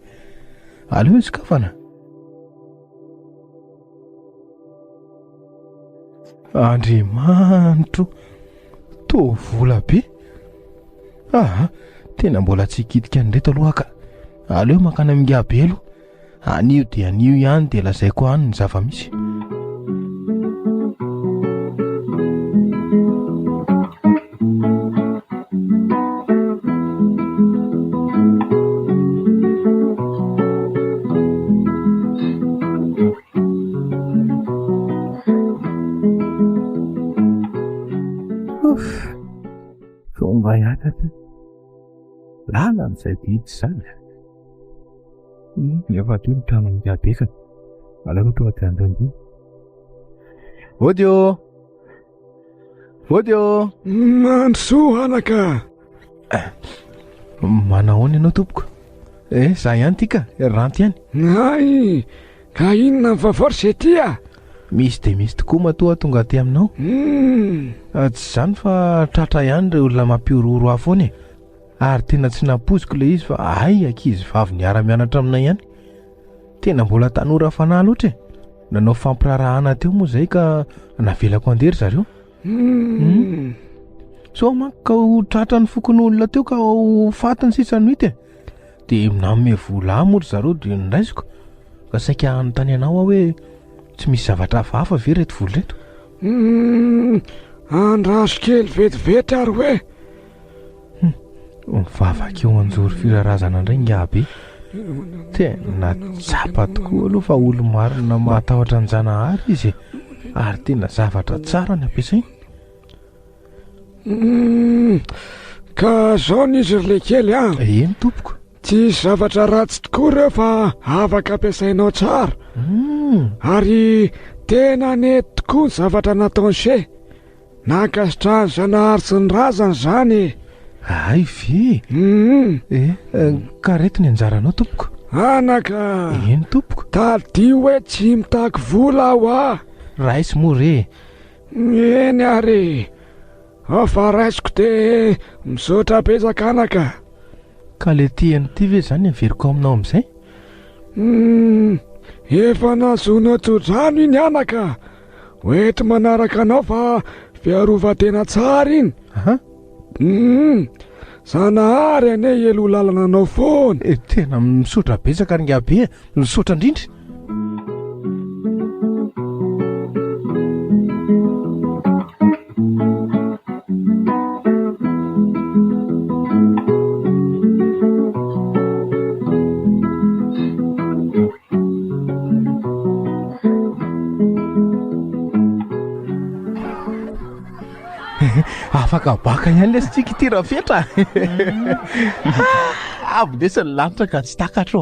Aleo izy kafana. Andriamanitro, to vola be. Tena mbola tsy hikitika an'ireto aloha ka. Aleo makana minga be aloha. Anio dia anio ihany dia lazaiko any ny zava-misy. Fomba yakatra lala n'izay biby zany. Efa toy ny trano amin'ny abekana. Aleo tonga dia andrendrina. Vodio Mandrosoa anaka. Manahoana ianao tompoko? Za ihany tika ranty ihany. Ay, ka inona vaovao izay tia? Misy dia misy tokoa matoa tonga aty aminao. Tsy zany fa tratra ihany ireo olona mampiororo afoana e. Ary tena tsy nampoziko ilay izy fa ankizy vavy niara-mianatra aminay ihany. Tena mbola tanora fanahy loatra e. Nanao fampirarahana teo moa izay ka navelako andery zareo. So manko ka ho tratra ny fokon'olona teo ka ho fatiny sisa no hita e. Dia nanome vola moa zareo dia niraisiko. Ka saika anontany anao hoe tsy misy zavatra hafa ve reto vola reto? Andraso kely vetivety ary hoe. Mivavaka eo anjory firarazana indray ngabe. Tena tsapa tokoa aloha fa olo-marina mahatahotra an'Janahary izy ary tena zavatra tsara ny ampiasainy. Ka zao n'izy ry kely Eny tompoko. Tsy zavatra ratsy tokoa ireo fa afaka ampiasainao tsara. Ary tena nety tokoa ny zavatra nataony se. Nankasitrahany Janahary sy ny razany zany. Ay ve? Ka reto ny anjaranao tompoko. Anaka. Eny tompoko. Tadio hoe tsy mitaky vola aho Raisy moa re. Eny ary. Fa raisiko dia misaotra betsaka anaka. Ka le tiany ity ve zany averiko aminao amin'izay? Efa nazoana tsodrano iny anaka. Hoeto manaraka anao fa fiarovan-tena tsara iny. Janahary ane elo lalana anao foana. Tena misotra betsaka ary ngabe. Misotra indrindra. Afaka baka ihany lesitsika ity rafetra. Avy lesany lanitra ka tsy takatro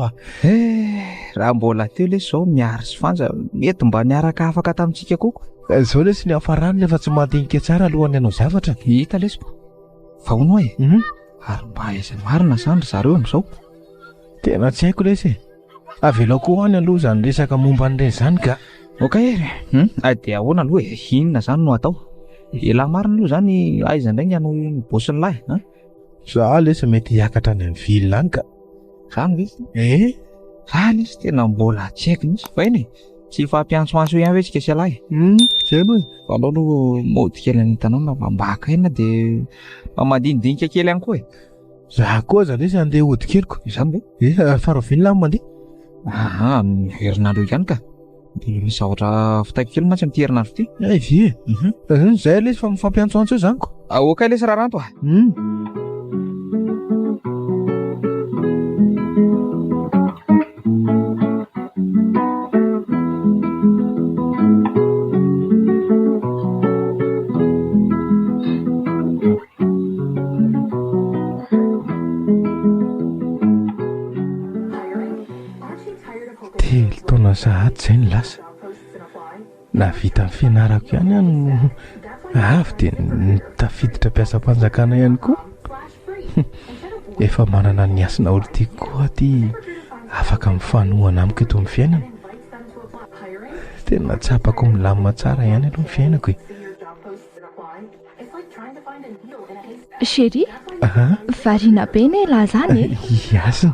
raha mbola teo lesy zao miary sy fanja mety mba niaraka afaka tamintsika koko. Zao lesy ny hafarany nefa tsy mandinika tsara alohan'ny anao zavatra. Hita lesy fa hono e. Ary mba aizany marina zany zareo amin'izao. Tena tsy haiko lesy. Avelako any aloha zany resaka momba an'ireny zany ka. Okay dia ahoana aloha e, inona zany no atao? Ela marina aloha zany aiza indray ny anao bosy ny lahy. Za lesy mety hiakatra any amin'ny vilina any ka. Zany ve? Za lesy tena mbola tsy haiko mihitsy fa eny tsy fampiantsoantso ihany ve tsika sy lahy. Zay aloha. Fa anao aloha mody kely anitanao na mbaka ena dia mandinidinika kely ihany koa e. Za koa za lesy andeha ody keliko. Izany ve? Fara vilina mandeha. Herinandro ihany ka. Dia misy zavatra fitaiko kely mantsy amin'ity herinandro ity. Ve? Zay lesy fa mifampiantsoantso io zany ko. Okay lesy raha ranto Telo taona sahady zay ny lasa. Navita ny fianarako ihany no avy dia nitafiditra mpiasam-panjakana ihany koa. Efa manana ny asina olo tiako koa ty afaka mifanohana amiko eto amin'ny fiainana. tena tsapako milamina tsara ihany aloha ny fiainako Chéri, variana be ne la zany Yasina,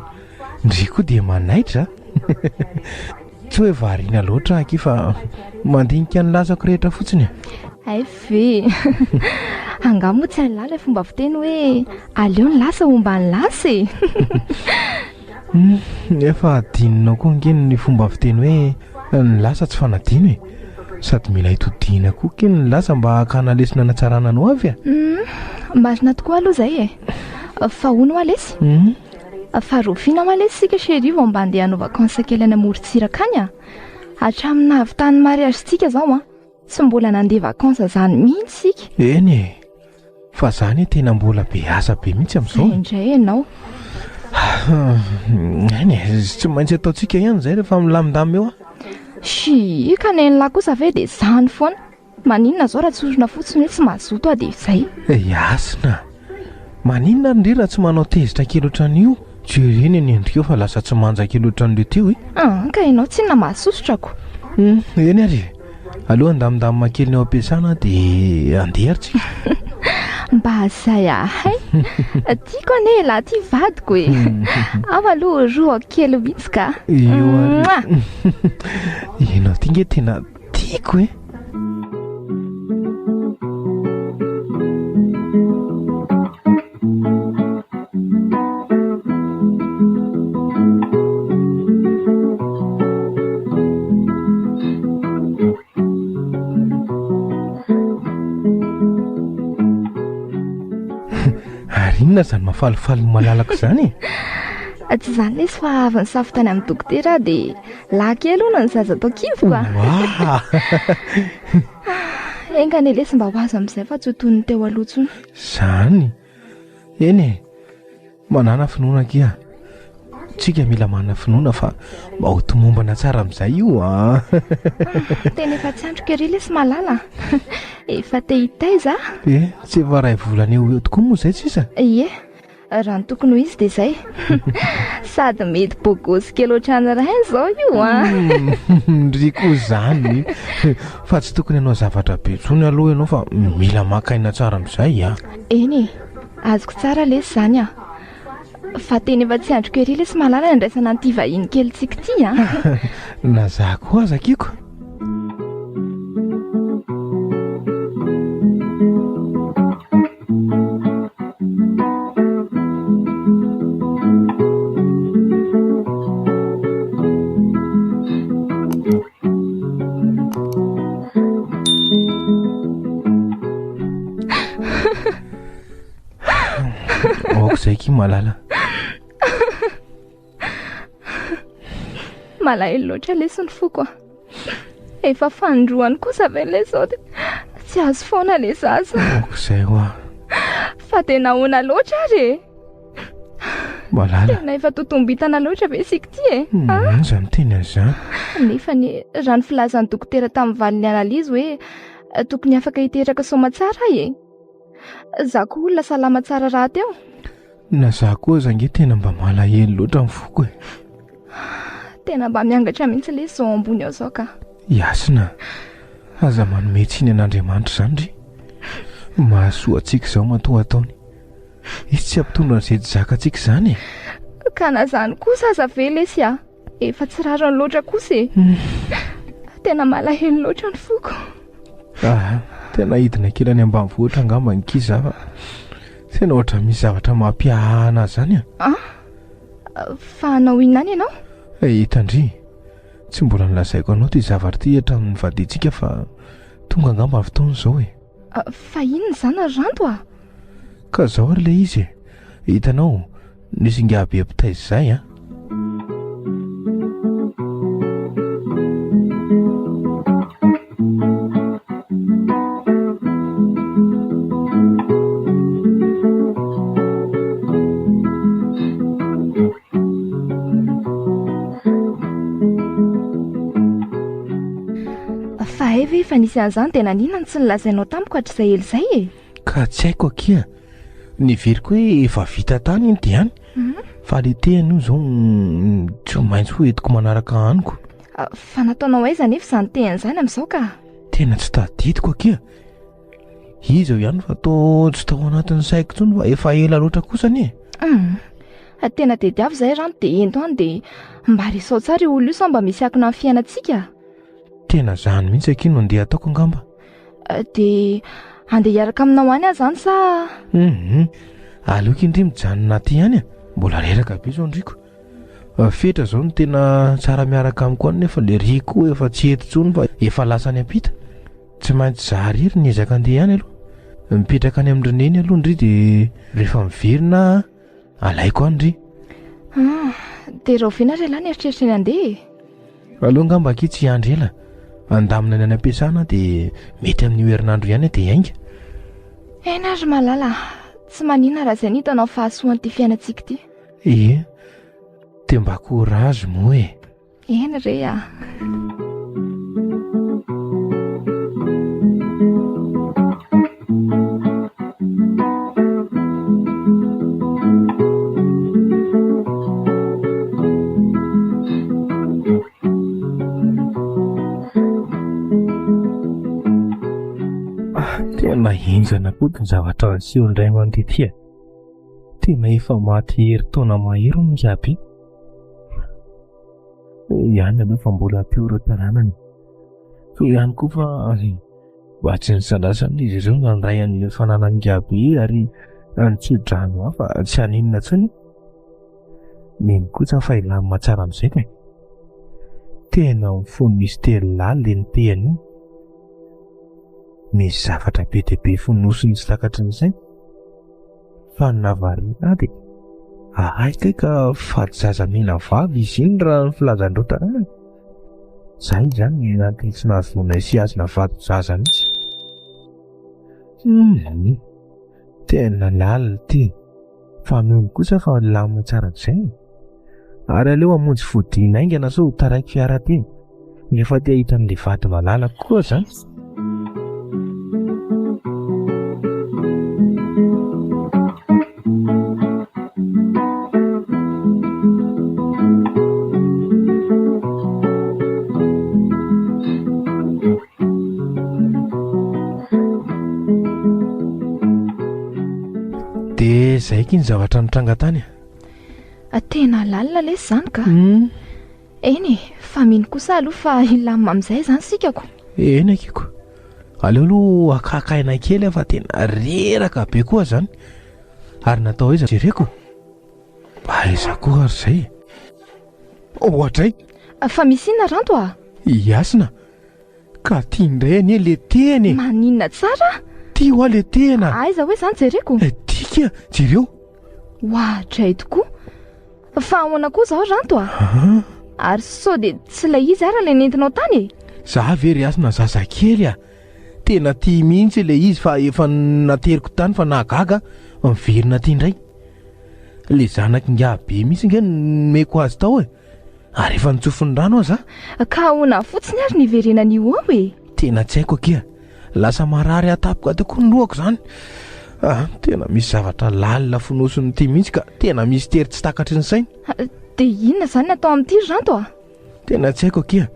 ndry koa dia manaitra tsy hoe variana loatra aky fa mandinika ny lazako rehetra fotsiny ay ve angamo moa tsy hainy lala fomba fiteny hoe aleo ny lasa omba ny lasa efa adinina koa ngeny ny fomba fiteny hoe ny lasa tsy fanadino sady mila hitodiana koa keny ny lasa mba hakana lesina natsarana anao avy marina tokoa aloha zay fa hono malesy fa roviana malesy sika chéri vao mba andeha hanao vakansa kely any amorontsiraka any hatramina avy tany mariage tsika zao tsy mbola nandeha vakansa zany mihitsy sika eny fa zany tena mbola be asa be mihitsy amin'izao indray ianao eny tsy maintsy ataontsika ihany zay rehefa milamindamy eo si ka nen'lahy kosa ve dia zany foana maninona zao raha tsorona fotsiny hoe tsy mazoto a dia izay Yasina maninona ary ndre raha tsy manao tezitra kely ohatran'io jereny ny endrikeo fa lasa tsy manja kely ohatran'ileo teo ka ianao tsy na mahasosotrako eny ary aloha andamindamina kely ny ao ampiasana dia andeharitsika mba azay ahay tiako ane laha ty vadiko aho aloha roa kely mihitsy ka io ary ianao ty nge tena tiako arinona zany mafalifaly malalaka zany tsy zany lesy fa avy ny safotany amin'ny dokotera dia laky aloha ny zaza atao kivoka engany lesy mba ho azo amin'izay fa tsy hotoniny teo aloha tsony zany eny manana finoana kia tsika mila manana finoana fa mba ho tomombana tsara amin'izay io tena efa tsy andro kery lesy malala efa te hitaiza tsy efa ray volana eo tokoa moa zay tsisa raha ny tokony ho izy dia izay sady mety bogosy kely ohatrany ray izao io ndry koa zany fa tsy tokony ianao zavatra be tsony aloha ianao fa mila makaina tsara amin'izay eny azoko tsara lesy zany fa tena efa tsy andro kery lesy malala indraisana an'ity vahiny kely tsika ty na za koa aza kiko okizay ki malala malahelo loatra lesy ny foko efa fandroany kosa ve le zao dia tsy azo foana le zaza okizay hoa fa tena ahoana loatra ary malala tena efa totombitana loatra ve sika ty zany teny an'izany nefa ny raha ny filazan'ny dokotera tamin'ny valiny analizy hoe tokony afaka hiteraka soma tsara za koa olona salama tsara raha teo na za koa zange tena mba malahelo loatra ny foko tena mba miangatra mihitsy le zao ambony ao zao ka Yasina aza manome tsiny an'Andriamanitra zany ry mahasoa antsika izao matoa ataony izy tsy ampitondra an'izay zaka antsika zany ka na zany kosa aza ve lesy efa tsy rarany loatra kosa tena malahelo loatra ny foko tena hidina kely any ambanivohitra angamba nikiza fa tena ohatra misy zavatra mampiahana zany fa anao inany ianao hitandry tsy mbola nilazaiko anao ty zavatra ty hatramin'ny vadintsika fa tonga angamba ny fotoana izao fa inona zany ranto ka zao ary le izy hitanao nisy ingabe ampitaizy zay fa nisy an'izany tena ninona tsy nilazainao tamiko hatr'izay ely zay ka tsy haiko akia niveriko hoe efa vita tany iny dia any fa le tehany io zao tsy maintsy ho entiko manaraka aniko Fa nataonao aiza nefa izany teny izany amin'izao ka? Tena tsy tadidiko akia. Izy eo ihany fa tsy tao anatin'ny saiko tsony fa efa ela loatra kosa anie. Tena dediavy izay rano dia ento any dia mba risao tsara io olo io sa mba misy akona amin'ny fiainantsika. Tena izany mihitsy akia no andeha ataoko angamba. Dia andeha hiaraka aminao any aho izany sa? Aleoko indray mijanona aty ihany mbola reraka be izao ndriko. Fetra izao no tena tsara miaraka amiko any nefa ilay riko efa tsy eto tsony fa efa lasany ampita. Tsy maintsy zahary ny ezaka andeha ihany aloha. Mipetraka any amin'ny reneny aloha ndry dia rehefa miverina alaiko andry. Dia Rajoelina ry lahy eritreritra ny andeha. Aloha ngamba aky tsy andry ela. Andamina any am-piasana dia mety amin'ny herinandro ihany dia hainga. Eny ary malala, tsy maninona raha izay nitanao fahasoan'ity fiainantsika ity. Dia mba courage moa e. Eny re a. Tena hinjana koa ny zavatra niseho indraino an'ity. Tena efa maty herintaona mahery ny iaby. Ihany aloha fa mbola teo ireo taranany. So ihany koa fa mba tsy nisandrasana izy ireo nandray an'ilay fananany iaby ary nitsodrano hafa tsy haninona tsony. Neny kosa fa ilamina tsara amin'izay ka. Tena mifono Misterin'Ilay ilay nitehany iny. Misy zavatra be dia be fonosiny tsy takatry ny saina. Fa navarina dia ahaika ka fady zaza mena vavy izy iny raha ny filazan'ireo taranany. Izay izany anaty tsy nahazoana sy azona vady zaza mihitsy. Tena lalina ity. Fa mino kosa fa lamina tsara izay. Ary aleo hamonjy fodiana aingana sao taraiky fiara ty. Nefa te hahita an'ilay vady malala koa izany. Dia izay ky ny zavatra nitranga tany. Tena lalina lesy izany ka? Eny fa mino kosa aloha fa ilamina amin'izay izany sikako. Eny akiko. Aleo aloha akakaina kely fa tena reraka be koa izany. Ary natao aiza jereko? Aiza koa ary izay? Ohatray? Fa misy inona ranto a? Iasina. Ka tia indray anie le teny. Maninona tsara? Tia ho le tena. Aiza hoe izany jereko? Tika jereo. Ohatray tokoa. Fa ahoana koa izao ranto a? Ary sao dia tsy ilay izy ara ilay nentinao tany e? Za very Iasina zazakely a. Tena tia mihitsy ilay izy fa efa nateriko tany fa nahagaga miverina tia indray. Le zanaky ngabe mihitsy nge meko azy tao e. Ary efa nitsofiny rano aza. Ka ahoana fotsiny ary niverena an'io ao e? Tena tsy haiko akia. Lasa marary atapoko atoko ny lohako izany. Tena misy zavatra lalina fonosiny ity mihitsy ka tena misy tery tsy takatry ny saina. Dia inona izany natao amin'ity ranto a? Tena tsy haiko akia.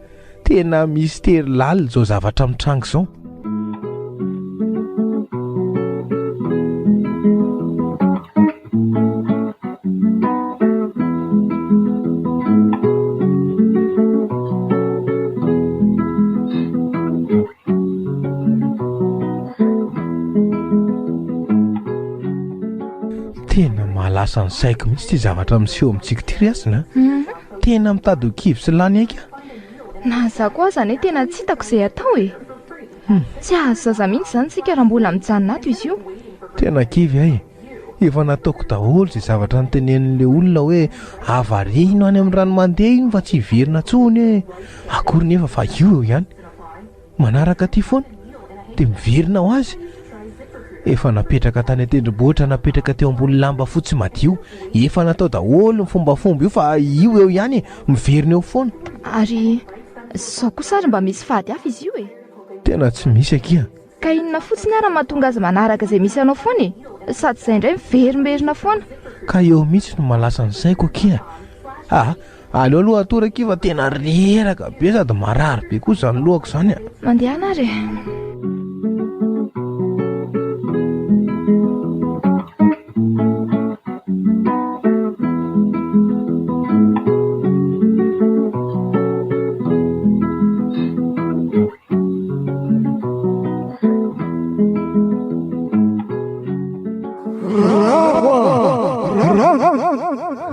Tena misy tery lalina izao zavatra mitrango izao. Tena mahalasa ny saiko mihitsy ty zavatra miseho amintsika ty Riasina. Tena mitady ho kivy sy lany aika. Na za koa izany hoe tena tsy hitako izay atao e. Tsy azo zaza mihitsy izany sika raha mbola mijanona ato izy io. Tena kivy ay. Efa nataoko daholo izay zavatra nitenen'ilay olona hoe avarino any amin'ny rano mandeha iny fa tsy hiverina tsony e. Akory nefa fa io eo ihany. Manaraka ty foana dia miverina ho azy. Efa napetraka tany an-tendrombohitra, napetraka teo ambony lamba fotsy madio. Efa natao daholo ny fombafomba io fa io eo ihany miverina eo foana. Ary sao kosa ary mba misy fady hafa izy io e? Tena tsy misy akia. Ka inona fotsiny ary mahatonga azy manaraka izay misy anao foana e? Sady izay indray miverimberina foana. Ka eo mihitsy no malasa ny saiko akia. aleo aloha atorakiva tena reraka be sady marary be koa zany lohako zany a. Mandehana re.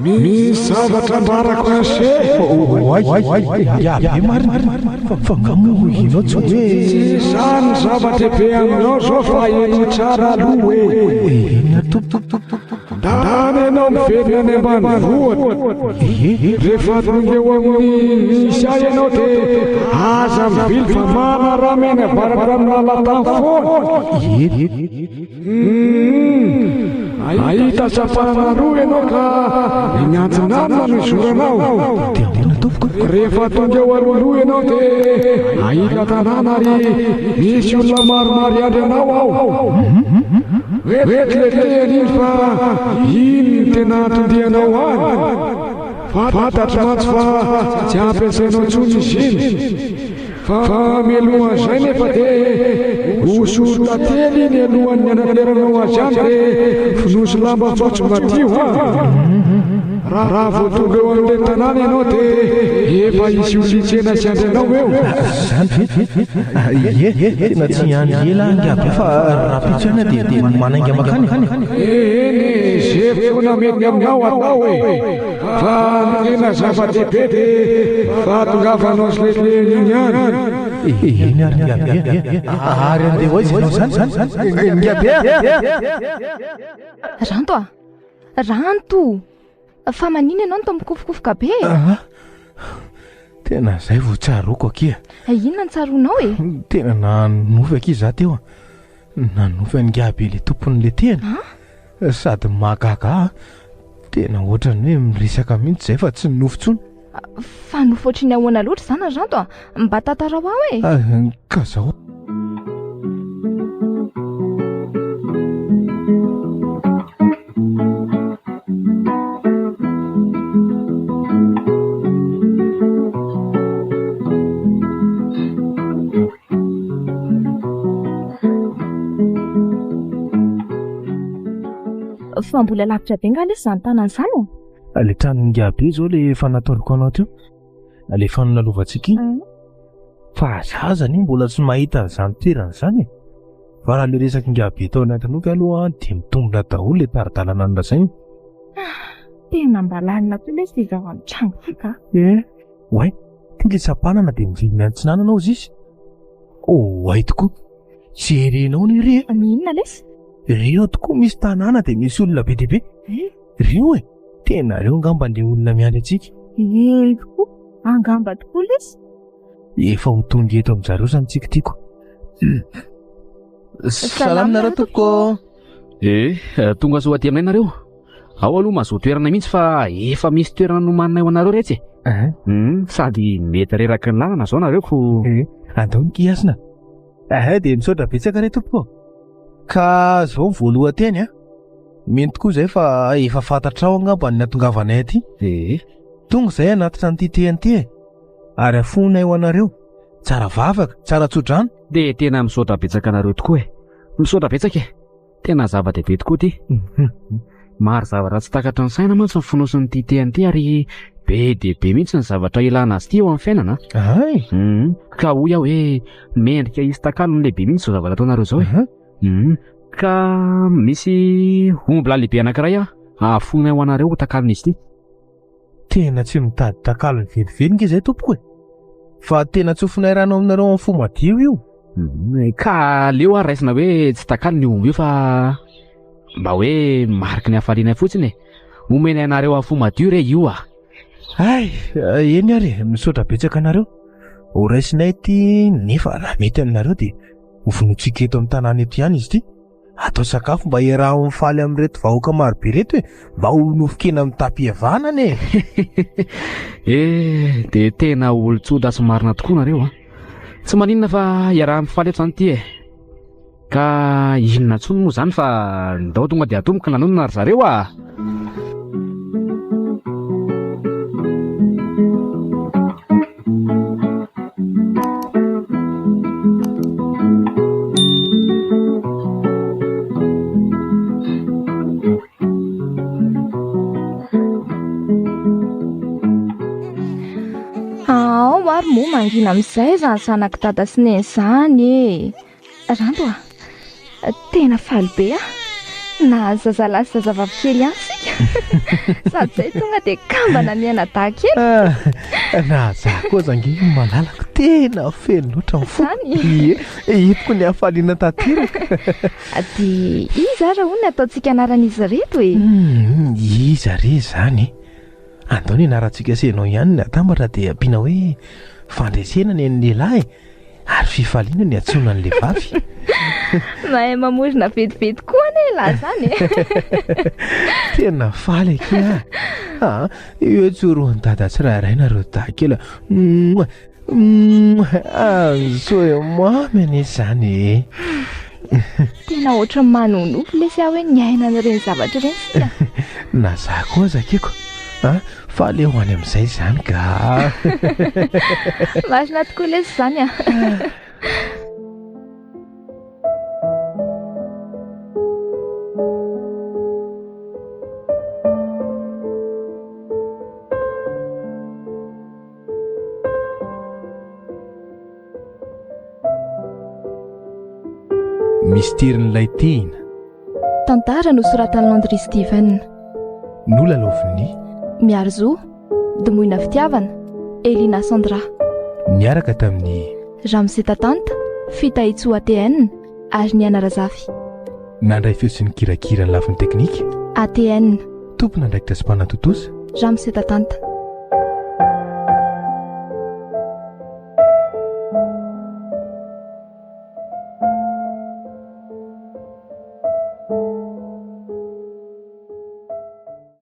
Misy zavatra ambarako ase. Fangamohinao tsy hoe zany zavatra be aminao zao fa hainao tsara aloha dany ianao miverina any ambanivohitra. Rehefa tongeo amin'ny misy ahy ianao dia aza mivily fa manaramena baraka amina latany foana. Ahita sapanana roa ianao ka miantsinanina no izoranao. Rehefa tongeo alohaloha ianao dia ahita tanàna ary misy olona maromaro iandry anao ao. Vetleleny fa iny tena tondianao any. Fantatro mantsy fa tsy ampiasainao intsony izy iny. Fa mialoha zay nefa dia hosorona tely iny alohan'ny anateranao azy any dia finosy lamba fotsy matio raha vao tonga eo amin'ilay tanàna ianao dia efa isy olitsena sy andranao eo. Tena tsy any ela angabe fa raha pitsaina dia manainga makany. Eny zay foana mety aminao atao fa tena zava-dehibe dia fahatongavanao sy lehibe iny any. Eny ary andeha ho izy ianao zany ngabe. Ranto fa manino ianao no to mikofokofoka be? Tena zay vao tsaroko akia. Inona ny tsaronao e? Tena nanofy akia za teo nanofy angabe le tompon'le tena sady magaga. Tena ohatrany hoe mirisaka mihitsy zay fa tsy nofy tsony. Fa nofy ohatriny ahoana loatra zany Ranto mba tantara ho aho e. Ka zao fa mbola lavitra be ngalesy zany tanany zany le tranongabe zao le fanatoriko anao teo le fanonalovantsika iny fa zazany mbola tsy mahita an'izany toerana zany fa raha le resaky ngabe tao anatinoky aloha dia mitombona daholo le taradalana an'razainy. Tena mba lalina toy lesy dia zavany trango tika. Oay tia le tsapanana dia mivilina antsinananao izy izy. Oay tokoa jerenao ny re. Inona lesy? Rio tokoa misy tanàna dia misy olona be dia be. Rio tena reo angamba le olona miandry antsika. Tokoa angamba tokoa lesy. Efa mitonga eto amin'izareo zany tsika tiako. Salamina reo tompoko. Tonga soa aty aminay nareo. Ao aloha mahazo toerana mihitsy fa efa misy toerana nomanina eo anareo retsy. Sady mety reraky ny lalana zao nareo ko. Andao ny kiasina. Dia misaotra betsaka re tompoko. Ka zao voaloha teny meny tokoa zay fa efa fantatrao angamba ny natongavanay aty. Tonga zay anatitra an'ity TNT ary afonay ho anareo. Tsara vavaka, tsara tsodrano. Dia tena misaotra betsaka anareo tokoa misaotra betsaka tena zava-dehibe tokoa ty. Maro zavatra tsy takatra ny saina mantsy ny finosin'ity TNT ary be dia be mihitsy ny zavatra ilana azy ity eo amin'ny fiainana. Ka hoy aho hoe mendrika isy takalo ny lehibe mihitsy zao zavatra ataonareo zao ka misy omby lehibe anankiray afonay ho anareo ho takalon'izy ity. Tena tsy mitady takalo ny velively nge zay tompoko fa tena tsofinay rano aminareo amin'ny fo madio io. Ka leo raisina hoe tsy takalo ny omby io fa mba hoe mariky ny hafalianay fotsiny omenay anareo amin'ny fo madio re io eny ary misaotra betsaka anareo ho raisinay ty nefa raha mety aminareo dia hovonotsika eto amin'ny tanàna eto ihany izy ity. Atao sakafo mba hiaraha mifaly amin'ireto vahoaka marobe reto mba ho nofokena amin'ny tapi-havanana dia tena olon-tsoda sy marina tokoa nareo tsy maninona fa hiaraha mifaly eto zany ity ka inona ntsony moa zany fa ndao tonga dia atomboka nanonona ry zareo Ary moa mangina amin'izay zany zanaka dada sy neny zany rando tena faly be na zazalahy sy zazavavy kely ihany sika sady zay tonga dia kambana miaina dahakely na za koa zange malalako tena feno loatra mifony itoko ny hafaliana tanteraka dia izy ara hoy ny ataontsika anaran'izy reto izy are zany andao ny anarantsika senao ihany ny atambatra dia ampiana hoe fandresena ny an'ny lehilahy ary fifaliana ny atsona ny lehivavy mahay mamorona vetivety koa ane lahy zany tena faly io tsoroany dada tsirairay reo dahakely ansoe mamy ane zany tena ohatra manonofo lesy aho hoe ny aina n'ireny zavatra ireny sika na za koa zakeko fa le ho any amin'izay zany ka masina tokoa lesy zany Misterin'Ilay Tehina. Tantara nosoratan'i Andry Steven. Nolalaovin'ny Miarzo Demoina Fitiavana Elina Sandra. Niaraka tamin'ny Ramsetatanta Fitahitsoa ATN ary ny Anarazafy. Nandray feo sy ny kirakira ny lafiny teknika ATN. Tompona ndraikitra sy mpanatotosa Ramsetatanta.